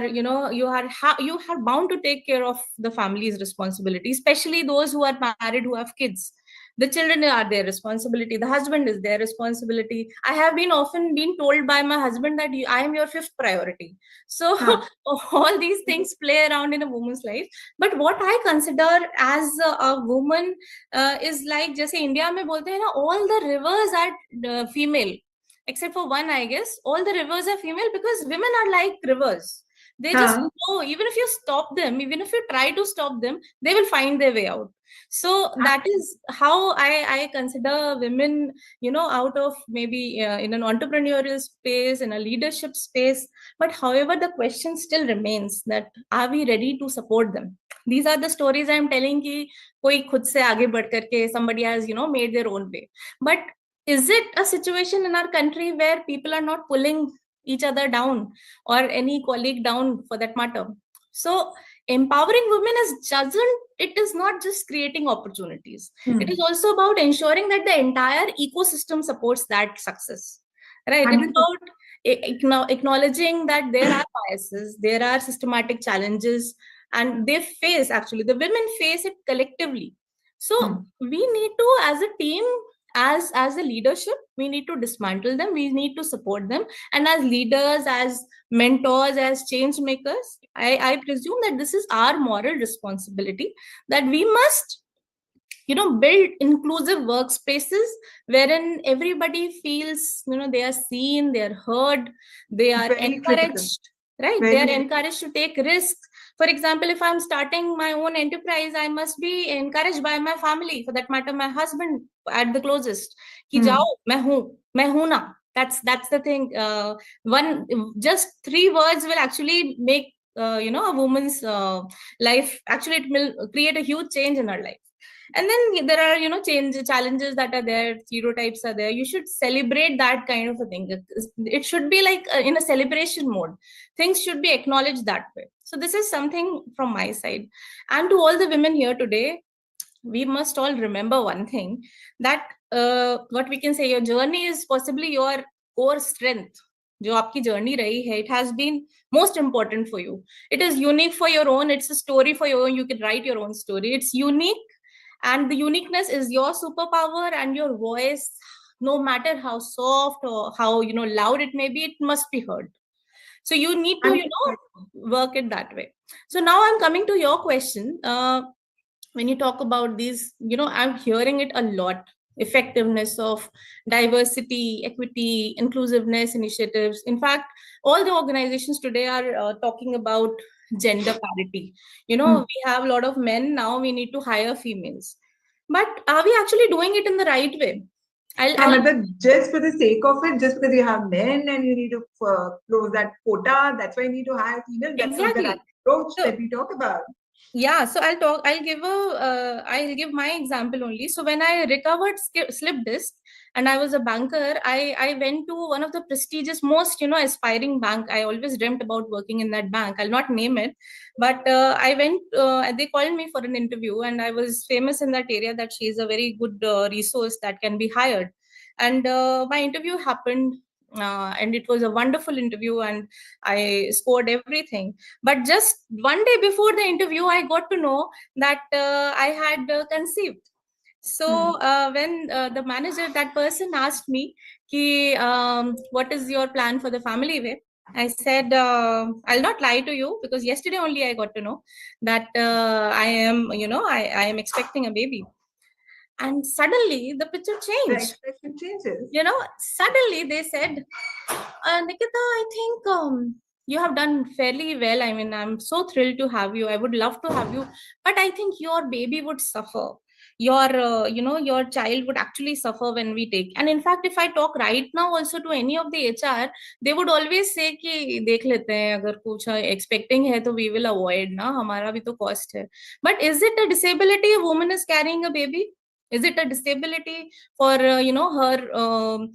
bound to take care of the family's responsibility, especially those who are married, who have kids. The children are their responsibility. The husband is their responsibility. I have often been told by my husband that I am your fifth priority. So all these things play around in a woman's life. But what I consider as a woman is like, जैसे India में बोलते हैं ना, all the rivers are female, except for one, I guess. All the rivers are female because women are like rivers. They just know, even if you stop them, even if you try to stop them, they will find their way out. So that is how I consider women, out of maybe in an entrepreneurial space, in a leadership space. But however, the question still remains that, are we ready to support them? These are the stories I'm telling ki koi khud se aage badh karke, somebody has, made their own way. But is it a situation in our country where people are not pulling each other down, or any colleague down for that matter? So empowering women is not just creating opportunities. It is also about ensuring that the entire ecosystem supports that success. Right. It's 100%. about acknowledging that there are biases, there are systematic challenges, and they face, actually, the women face it collectively. So we need to, as a team, as a leadership, we need to dismantle them, we need to support them. And as leaders, as mentors, as change makers, I presume that this is our moral responsibility, that we must build inclusive workspaces wherein everybody feels they are seen, they are heard, they are Very critical. encouraged, right? Very They are critical. encouraged to take risks. For example, if I'm starting my own enterprise, I must be encouraged by my family, for that matter my husband at the closest, ki jao, main hu na. That's the thing. One just 3 words will actually make a woman's life, actually it will create a huge change in her life. And then there are challenges that are there, stereotypes are there. You should celebrate that kind of a thing. It should be like in a celebration mode. Things should be acknowledged that way. So this is something from my side. And to all the women here today, we must all remember one thing, that what we can say, your journey is possibly your core strength. जो आपकी journey रही है, it has been most important for you. It is unique for your own. It's a story for your own. You can write your own story. It's unique. And the uniqueness is your superpower, and your voice, no matter how soft or how loud it may be, it must be heard. So you need to work it that way. So now I'm coming to your question. When you talk about these, I'm hearing it a lot, effectiveness of diversity, equity, inclusiveness initiatives. In fact, all the organizations today are talking about gender parity. We have a lot of men now, we need to hire females. But are we actually doing it in the right way? Just for the sake of it, just because you have men and you need to close that quota, that's why you need to hire females. That's not the right approach that we talk about. Yeah, so I'll give my example only. So when I recovered slip disc and I was a banker, I went to one of the prestigious, most aspiring bank. I always dreamt about working in that bank. I'll not name it, but I went. They called me for an interview, and I was famous in that area that she is a very good resource that can be hired. And my interview happened. And it was a wonderful interview, and I scored everything. But just one day before the interview, I got to know that I had conceived. So when the manager, that person asked me, what is your plan for the family way? I said, I'll not lie to you, because yesterday only I got to know that I am, I am expecting a baby. And suddenly the picture changed. The expression changes. Suddenly they said, Nikita, I think you have done fairly well. I mean, I'm so thrilled to have you. I would love to have you, but I think your baby would suffer. Your child would actually suffer when we take. And in fact, if I talk right now also to any of the HR, they would always say कि देख लेते हैं, अगर कुछ expecting है तो we will avoid ना, हमारा भी तो cost है. But is it a disability a woman is carrying a baby? Is it a disability for her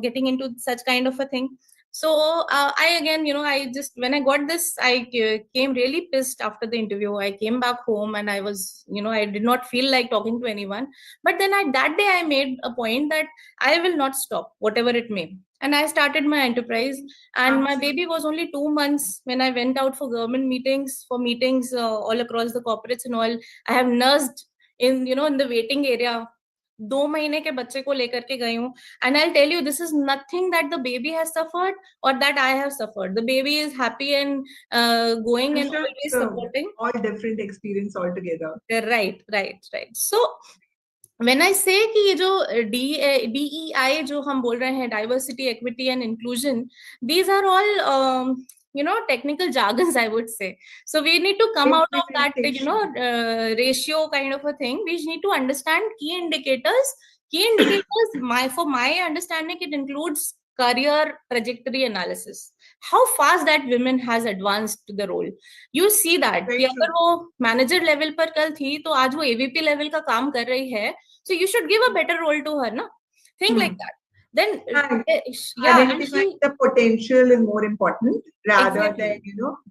getting into such kind of a thing? So I again, I just, when I got this, I came really pissed after the interview. I came back home and I was, I did not feel like talking to anyone. But then that day I made a point that I will not stop, whatever it may. And I started my enterprise, and my baby was only 2 months when I went out for government meetings, all across the corporates and all. I have nursed in the waiting area. 2 महीने के बच्चे को लेकर के गई हूँ, and I'll tell you, this is nothing that the baby has suffered or that I have suffered. The baby is happy and going and always supporting. All different experience altogether. Right. So when I say कि ये जो DEI जो हम बोल रहे हैं, diversity, equity and inclusion, these are all technical jargons, I would say. So we need to come out of that, ratio kind of a thing. We need to understand key indicators. For my understanding, it includes career trajectory analysis. How fast that women has advanced to the role. You see that. कि अगर वो manager level पर कल थी, तो आज वो AVP level का काम कर रही है. So you should give a better role to her, na? Think like that. Then identifying the potential is more important rather than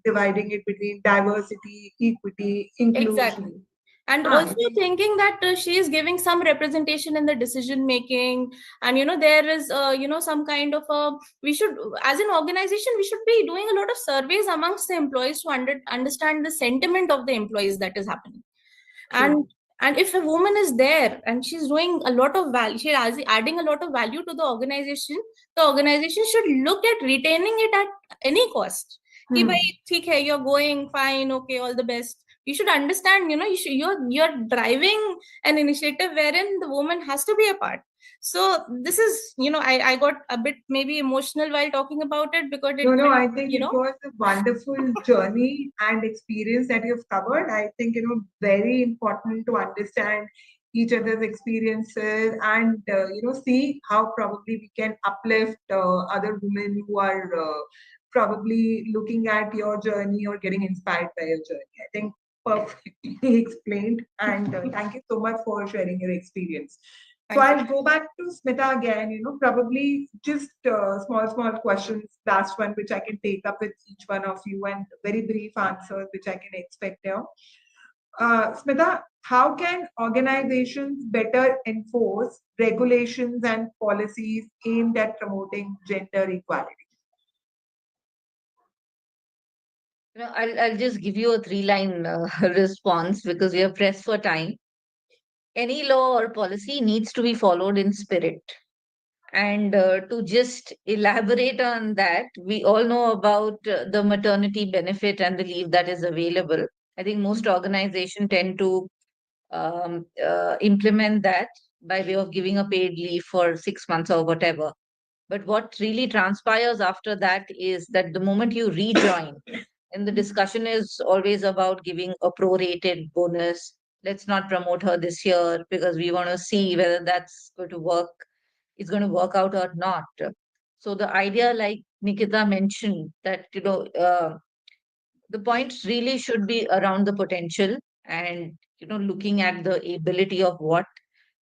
dividing it between diversity, equity, inclusion. and Ah, also thinking that she is giving some representation in the decision making, and there is some kind of a, we should, as an organization, we should be doing a lot of surveys amongst the employees to understand the sentiment of the employees that is happening. True. And if a woman is there and she's doing a lot of value, she's adding a lot of value to the organization should look at retaining it at any cost. Ki Hmm. bhai, theek hai, you're going fine, okay, all the best. You should understand, you're driving an initiative wherein the woman has to be a part. So this is, I got a bit maybe emotional while talking about it, because it No, felt, I think it was a wonderful journey and experience that you've covered. I think, very important to understand each other's experiences and, see how probably we can uplift other women who are probably looking at your journey or getting inspired by your journey. I think perfectly explained. And thank you so much for sharing your experience. So Thank you. I'll go back to Smita again, probably just small questions, last one, which I can take up with each one of you, and very brief answers, which I can expect here. Smita, how can organizations better enforce regulations and policies aimed at promoting gender equality? I'll just give you a three-line response because we are pressed for time. Any law or policy needs to be followed in spirit. And to just elaborate on that, we all know about the maternity benefit and the leave that is available. I think most organizations tend to implement that by way of giving a paid leave for 6 months or whatever. But what really transpires after that is that the moment you rejoin, and the discussion is always about giving a prorated bonus. Let's not promote her this year because we want to see whether that's going to work, is going to work out or not. So the idea, like Nikita mentioned, that the points really should be around the potential and looking at the ability of what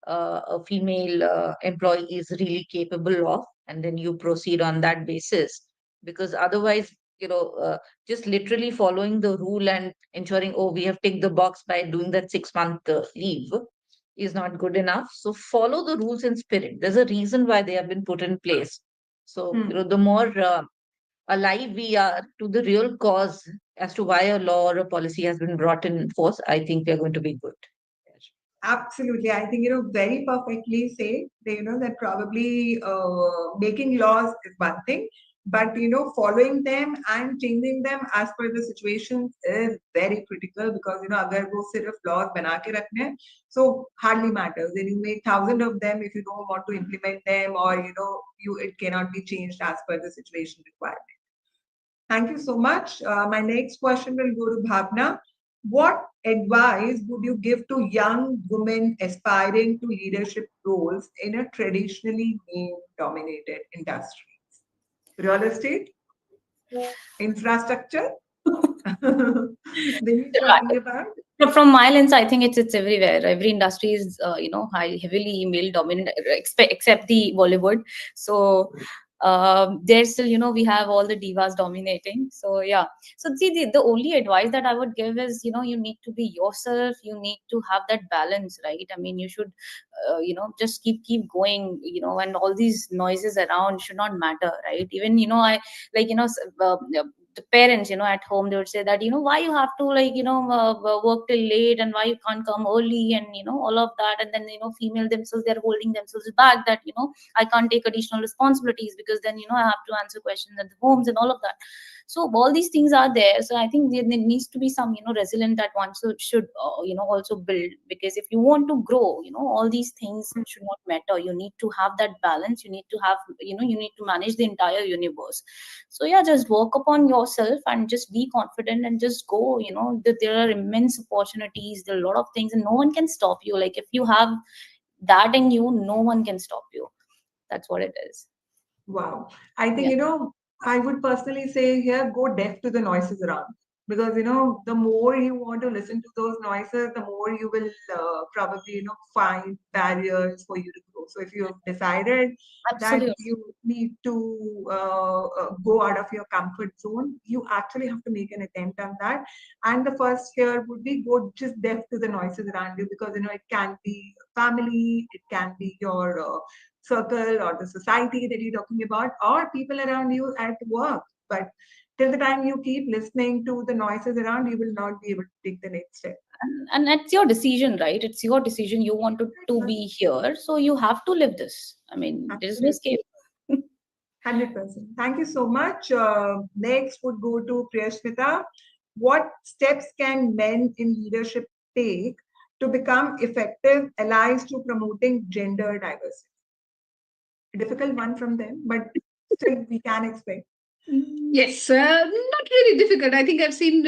a female employee is really capable of, and then you proceed on that basis. Because otherwise, just literally following the rule and ensuring, oh, we have ticked the box by doing that 6 month leave is not good enough. So follow the rules in spirit. There's a reason why they have been put in place. So the more alive we are to the real cause as to why a law or a policy has been brought in force, I think we are going to be good. Absolutely. I think, very perfectly say, that probably making laws is one thing, but, following them and changing them as per the situations is very critical because, agar wo sirf laws bana ke rakhne hain, so hardly matters. Then you make thousands of them if you don't want to implement them, or, it cannot be changed as per the situation requirement. Thank you so much. My next question will go to Bhavna. What advice would you give to young women aspiring to leadership roles in a traditionally male-dominated industries? Real estate? Infrastructure? Then you're talking about? From my lens, I think it's everywhere. Every industry is heavily male dominant, except the Bollywood. So there's still, we have all the divas dominating. So yeah. So see, the only advice that I would give is, you need to be yourself. You need to have that balance, right? I mean, you should just keep going, and all these noises around should not matter, right? Even, I like, the parents, at home, they would say that, why you have to work till late, and why you can't come early, and all of that. And then, female themselves, they're holding themselves back, that I can't take additional responsibilities because then I have to answer questions at the homes and all of that. So all these things are there. So I think there needs to be some resilience that one should also build, because if you want to grow, all these things should not matter. You need to have that balance. You need to have, you need to manage the entire universe. So yeah, just work upon yourself and just be confident and just go. That there are immense opportunities, there are a lot of things, and no one can stop you. Like, if you have that in you, no one can stop you. That's what it is. Wow. I think, I would personally say here, go deaf to the noises around. Because, the more you want to listen to those noises, the more you will probably, find barriers for you to grow. go. So if you have decided that Absolutely. you need to go out of your comfort zone, you actually have to make an attempt on that. And the first here would be go just deaf to the noises around you, because it can be family, it can be your circle or the society that you're talking about, or people around you at work. But till the time you keep listening to the noises around, you will not be able to take the next step. And it's your decision, right? It's your decision. You want to be here, so you have to live this. I mean, there's no escape. 100%. Thank you so much. Next would go to Priyashmita. What steps can men in leadership take to become effective allies to promoting gender diversity? A difficult one from them, but still we can expect. Yes, not really difficult. I think I've seen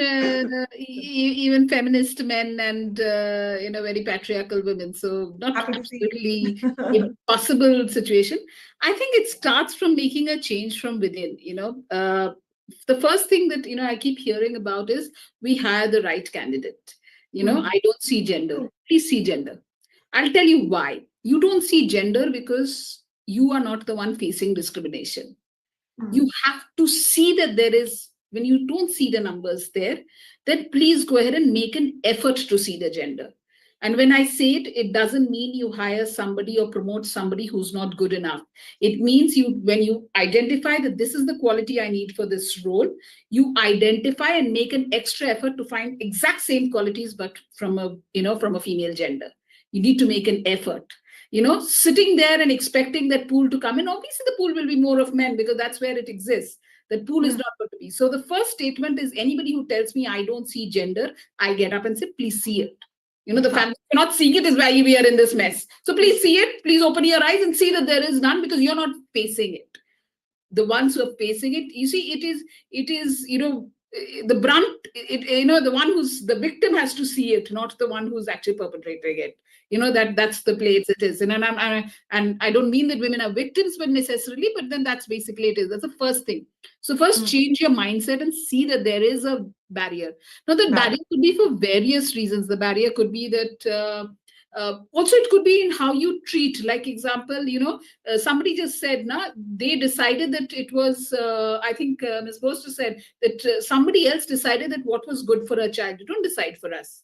even feminist men and very patriarchal women. So not Happy to see you. absolutely impossible situation. I think it starts from making a change from within. The first thing that I keep hearing about is we hire the right candidate. I don't see gender. Please see gender. I'll tell you why. You don't see gender because you are not the one facing discrimination. You have to see that there is, when you don't see the numbers there, then please go ahead and make an effort to see the gender. And when I say it, it doesn't mean you hire somebody or promote somebody who's not good enough. It means when you identify that this is the quality I need for this role, you identify and make an extra effort to find exact same qualities, but from a female gender. You need to make an effort. Sitting there and expecting that pool to come in, obviously the pool will be more of men because that's where it exists. That pool is not going to be. So the first statement is anybody who tells me I don't see gender, I get up and say, please see it. The family not seeing it is why we are in this mess. So please see it. Please open your eyes and see that there is none because you're not facing it. The ones who are facing it, you see, it is, the brunt, the one who's the victim has to see it, not the one who's actually perpetrating it. That's the place it is. And I don't mean that women are victims, but necessarily, but then that's basically it is. That's the first thing. So first change your mindset and see that there is a barrier. Now that barrier could be for various reasons. The barrier could be that also it could be in how you treat. Like example, somebody just said, they decided that it was, I think Ms. Boster said that somebody else decided that what was good for a child. You don't decide for us.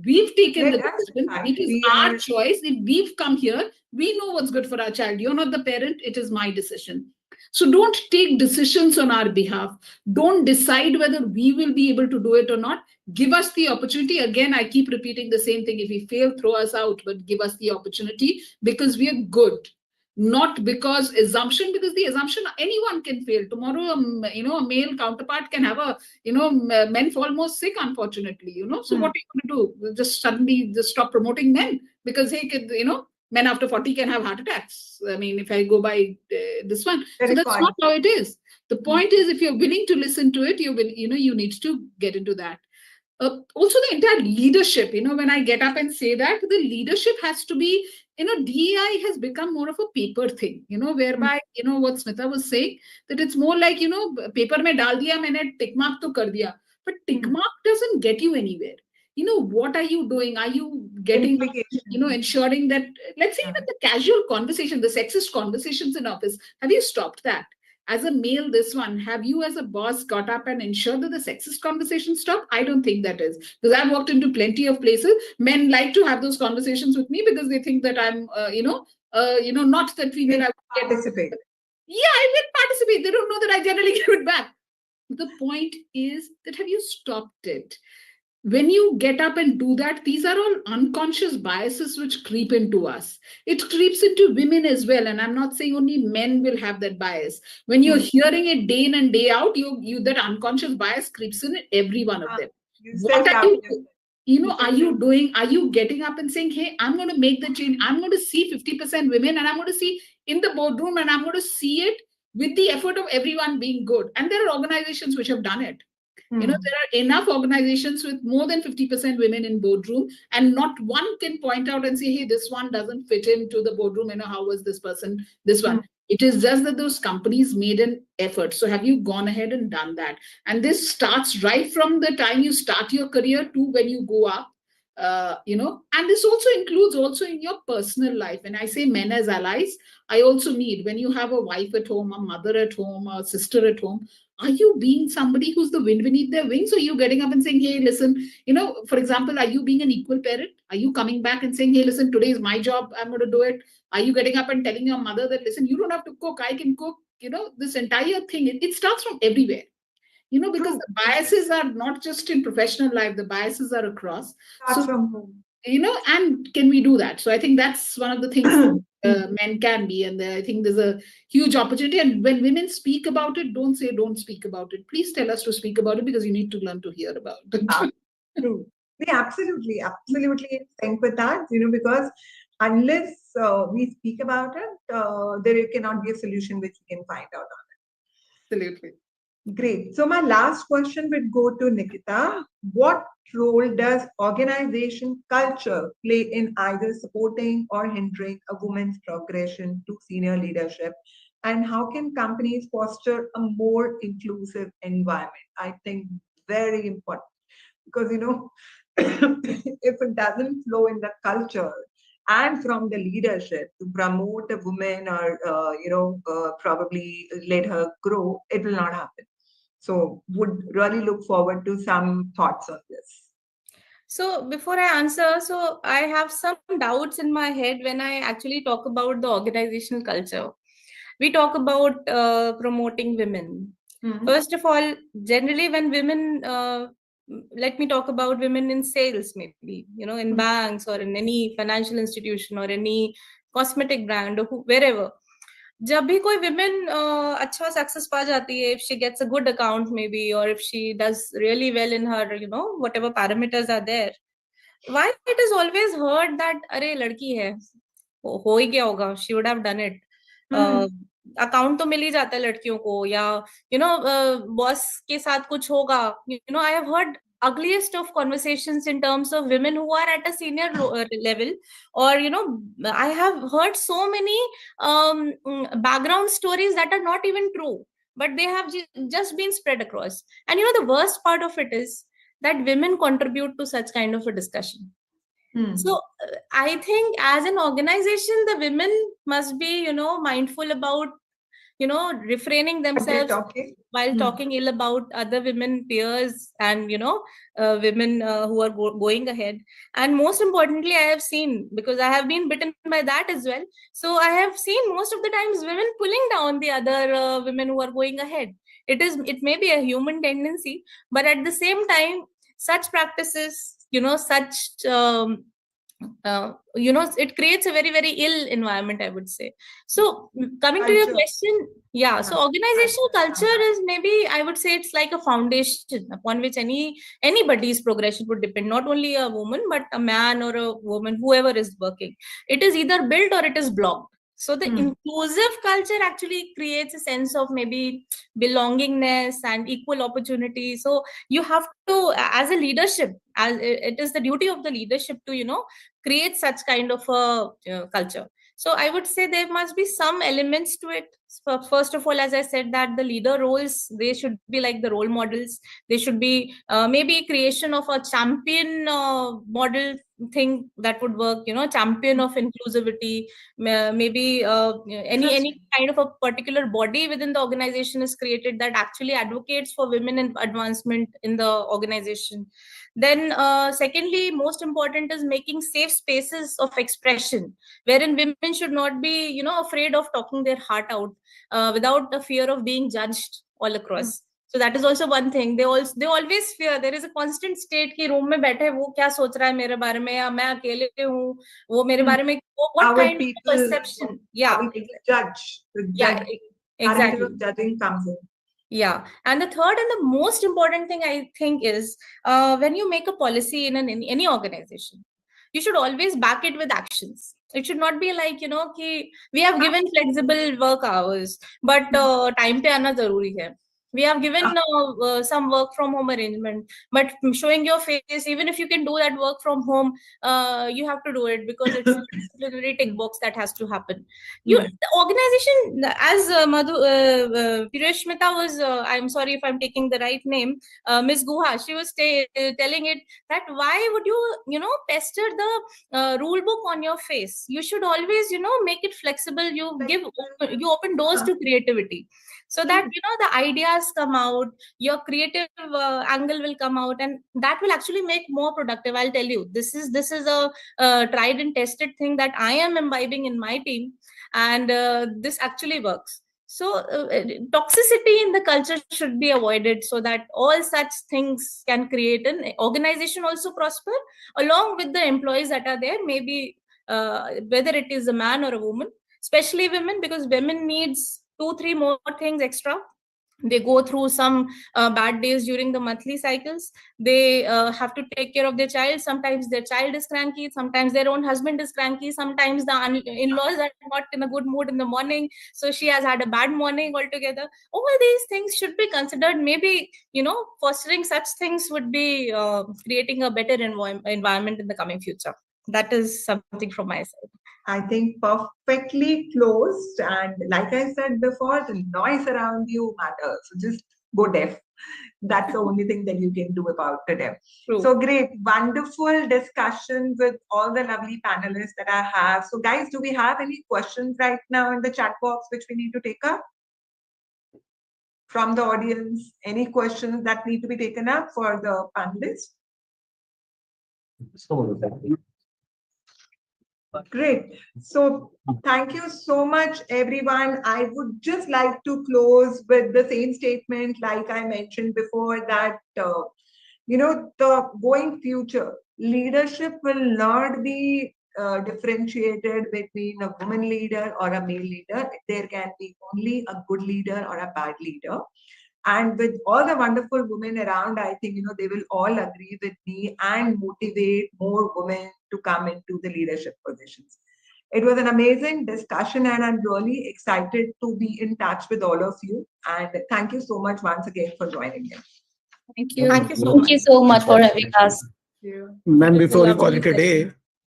We've taken the decision. It is our choice. If we've come here, we know what's good for our child. You're not the parent. It is my decision. So don't take decisions on our behalf. Don't decide whether we will be able to do it or not. Give us the opportunity. Again, I keep repeating the same thing. If we fail, throw us out, but give us the opportunity because we are good. Not because assumption, because the assumption anyone can fail. Tomorrow, a male counterpart can have men fall more sick, unfortunately, So what are you going to do? Just suddenly just stop promoting men because, hey, men after 40 can have heart attacks. I mean, if I go by this one. So that's not how it is. The point is, if you're willing to listen to it, you need to get into that. Also the entire leadership, when I get up and say that, the leadership has to be, DEI has become more of a paper thing, whereby, what Smita was saying, that it's more like, paper mein dal diya, maine tick mark to kar diya. But tick mark doesn't get you anywhere. What are you doing? Are you getting, ensuring that, let's say even the casual conversation, the sexist conversations in office, have you stopped that? As a male, this one, have you as a boss got up and ensured that the sexist conversation stop? I don't think that is. Because I've walked into plenty of places. Men like to have those conversations with me because they think that I'm, not that female. I participate. Yeah, I will participate. They don't know that I generally give it back. The point is that have you stopped it? When you get up and do that, these are all unconscious biases which creep into us. It creeps into women as well. And I'm not saying only men will have that bias. When you're hearing it day in and day out, that unconscious bias creeps in every one of them. What are you, are you getting up and saying, hey, I'm going to make the change. I'm going to see 50% women and I'm going to see in the boardroom and I'm going to see it with the effort of everyone being good. And there are organizations which have done it. There are enough organizations with more than 50% women in boardroom and not one can point out and say, hey, this one doesn't fit into the boardroom. How was this person, this one? It is just that those companies made an effort. So have you gone ahead and done that? And this starts right from the time you start your career to when you go up. And this also includes also in your personal life. When I say men as allies, I also need, when you have a wife at home, a mother at home, a sister at home, are you being somebody who's the wind beneath their wings? Or are you getting up and saying, hey, listen, for example, are you being an equal parent? Are you coming back and saying, hey, listen, today is my job, I'm going to do it? Are you getting up and telling your mother that, listen, you don't have to cook, I can cook? This entire thing, it starts from everywhere. Because the biases are not just in professional life, the biases are across. Starts from home. And can we do that? So I think that's one of the things men can be. And I think there's a huge opportunity. And when women speak about it, don't say don't speak about it. Please tell us to speak about it, because you need to learn to hear about it. True. Yeah, absolutely in sync with that, because unless we speak about it, there cannot be a solution which we can find out on it. Absolutely. Great. So my last question would go to Nikita. What role does organization culture play in either supporting or hindering a woman's progression to senior leadership? And how can companies foster a more inclusive environment? I think very important, because if it doesn't flow in the culture and from the leadership to promote a woman or probably let her grow, it will not happen. So would really look forward to some thoughts on this. So before I answer, so I have some doubts in my head when I actually talk about the organizational culture. We talk about promoting women. Mhm. First of all, generally when women, let me talk about women in sales, maybe, in banks or in any financial institution or any cosmetic brand or wherever. जब भी कोई women अच्छा success पा जाती है, if she gets a good account maybe, or if she does really well in her, whatever parameters are there, why it is always heard that अरे लड़की है, हो ही गया होगा, she would have done it. Account तो मिल ही जाता है लड़कियों को, या बॉस के साथ कुछ होगा. I have heard ugliest of conversations in terms of women who are at a senior level, or I have heard so many background stories that are not even true, but they have just been spread across. And the worst part of it is that women contribute to such kind of a discussion. So I think as an organization, the women must be, mindful about, refraining themselves while talking ill about other women peers and, women who are going ahead. And most importantly, I have seen, because I have been bitten by that as well. So I have seen most of the times women pulling down the other women who are going ahead. It may be a human tendency, but at the same time, such practices, such it creates a very, very ill environment, I would say. So coming to your question, so organizational culture is, maybe I would say, it's like a foundation upon which anybody's progression would depend, not only a woman, but a man or a woman, whoever is working. It is either built or it is blocked. So the inclusive culture actually creates a sense of maybe belongingness and equal opportunity. So you have to, as a leadership, as it is the duty of the leadership to, create such kind of a culture. So I would say there must be some elements to it. First of all, as I said, that the leader roles, they should be like the role models. They should be maybe creation of a champion model thing that would work, champion of inclusivity. Maybe any kind of a particular body within the organization is created that actually advocates for women and advancement in the organization. Then secondly, most important is making safe spaces of expression, wherein women should not be, afraid of talking their heart out without the fear of being judged all across. So that is also one thing. They always fear. There is a constant state कि room में बैठे वो क्या सोच रहा है मेरे बारे में, या मैं अकेले हूँ, वो मेरे बारे में, what kind of perception? Judge. Exactly. Judging comes in. Yeah. And the third and the most important thing, I think, is when you make a policy in any organization, you should always back it with actions. It should not be like, कि we have given flexible work hours, but time पे आना जरूरी है. We have given some work from home arrangement, but showing your face, even if you can do that work from home, you have to do it because it's a disciplinary tick box that has to happen. The organization, as Pirashmita was, I'm sorry if I'm taking the right name, Ms. Guha, she was telling it that why would you, pester the rule book on your face? You should always, make it flexible. You open doors to creativity, so that the ideas come out, your creative angle will come out, and that will actually make more productive. I'll tell you, this is a tried and tested thing that I am imbibing in my team, and this actually works. So toxicity in the culture should be avoided, so that all such things can create an organization also prosper along with the employees that are there, maybe whether it is a man or a woman, especially women, because women needs 2-3 more things extra. They go through some bad days during the monthly cycles. They have to take care of their child. Sometimes their child is cranky, sometimes their own husband is cranky, sometimes the in-laws are not in a good mood in the morning, so she has had a bad morning altogether. All these things should be considered. Maybe fostering such things would be creating a better environment in the coming future. That is something from my side. I think perfectly closed, and like I said before, the noise around you matters. So just go deaf. That's the only thing that you can do about it. True. So great, wonderful discussion with all the lovely panelists that I have. So guys, do we have any questions right now in the chat box which we need to take up from the audience? Any questions that need to be taken up for the panelists? Great. So thank you so much, everyone. I would just like to close with the same statement like I mentioned before, that, the going future, leadership will not be differentiated between a woman leader or a male leader. There can be only a good leader or a bad leader. And with all the wonderful women around, I think, they will all agree with me and motivate more women to come into the leadership positions. It was an amazing discussion, and I'm really excited to be in touch with all of you. And thank you so much once again for joining in. Thank you. Thank you so much for having us. Ma'am, before you call it a day,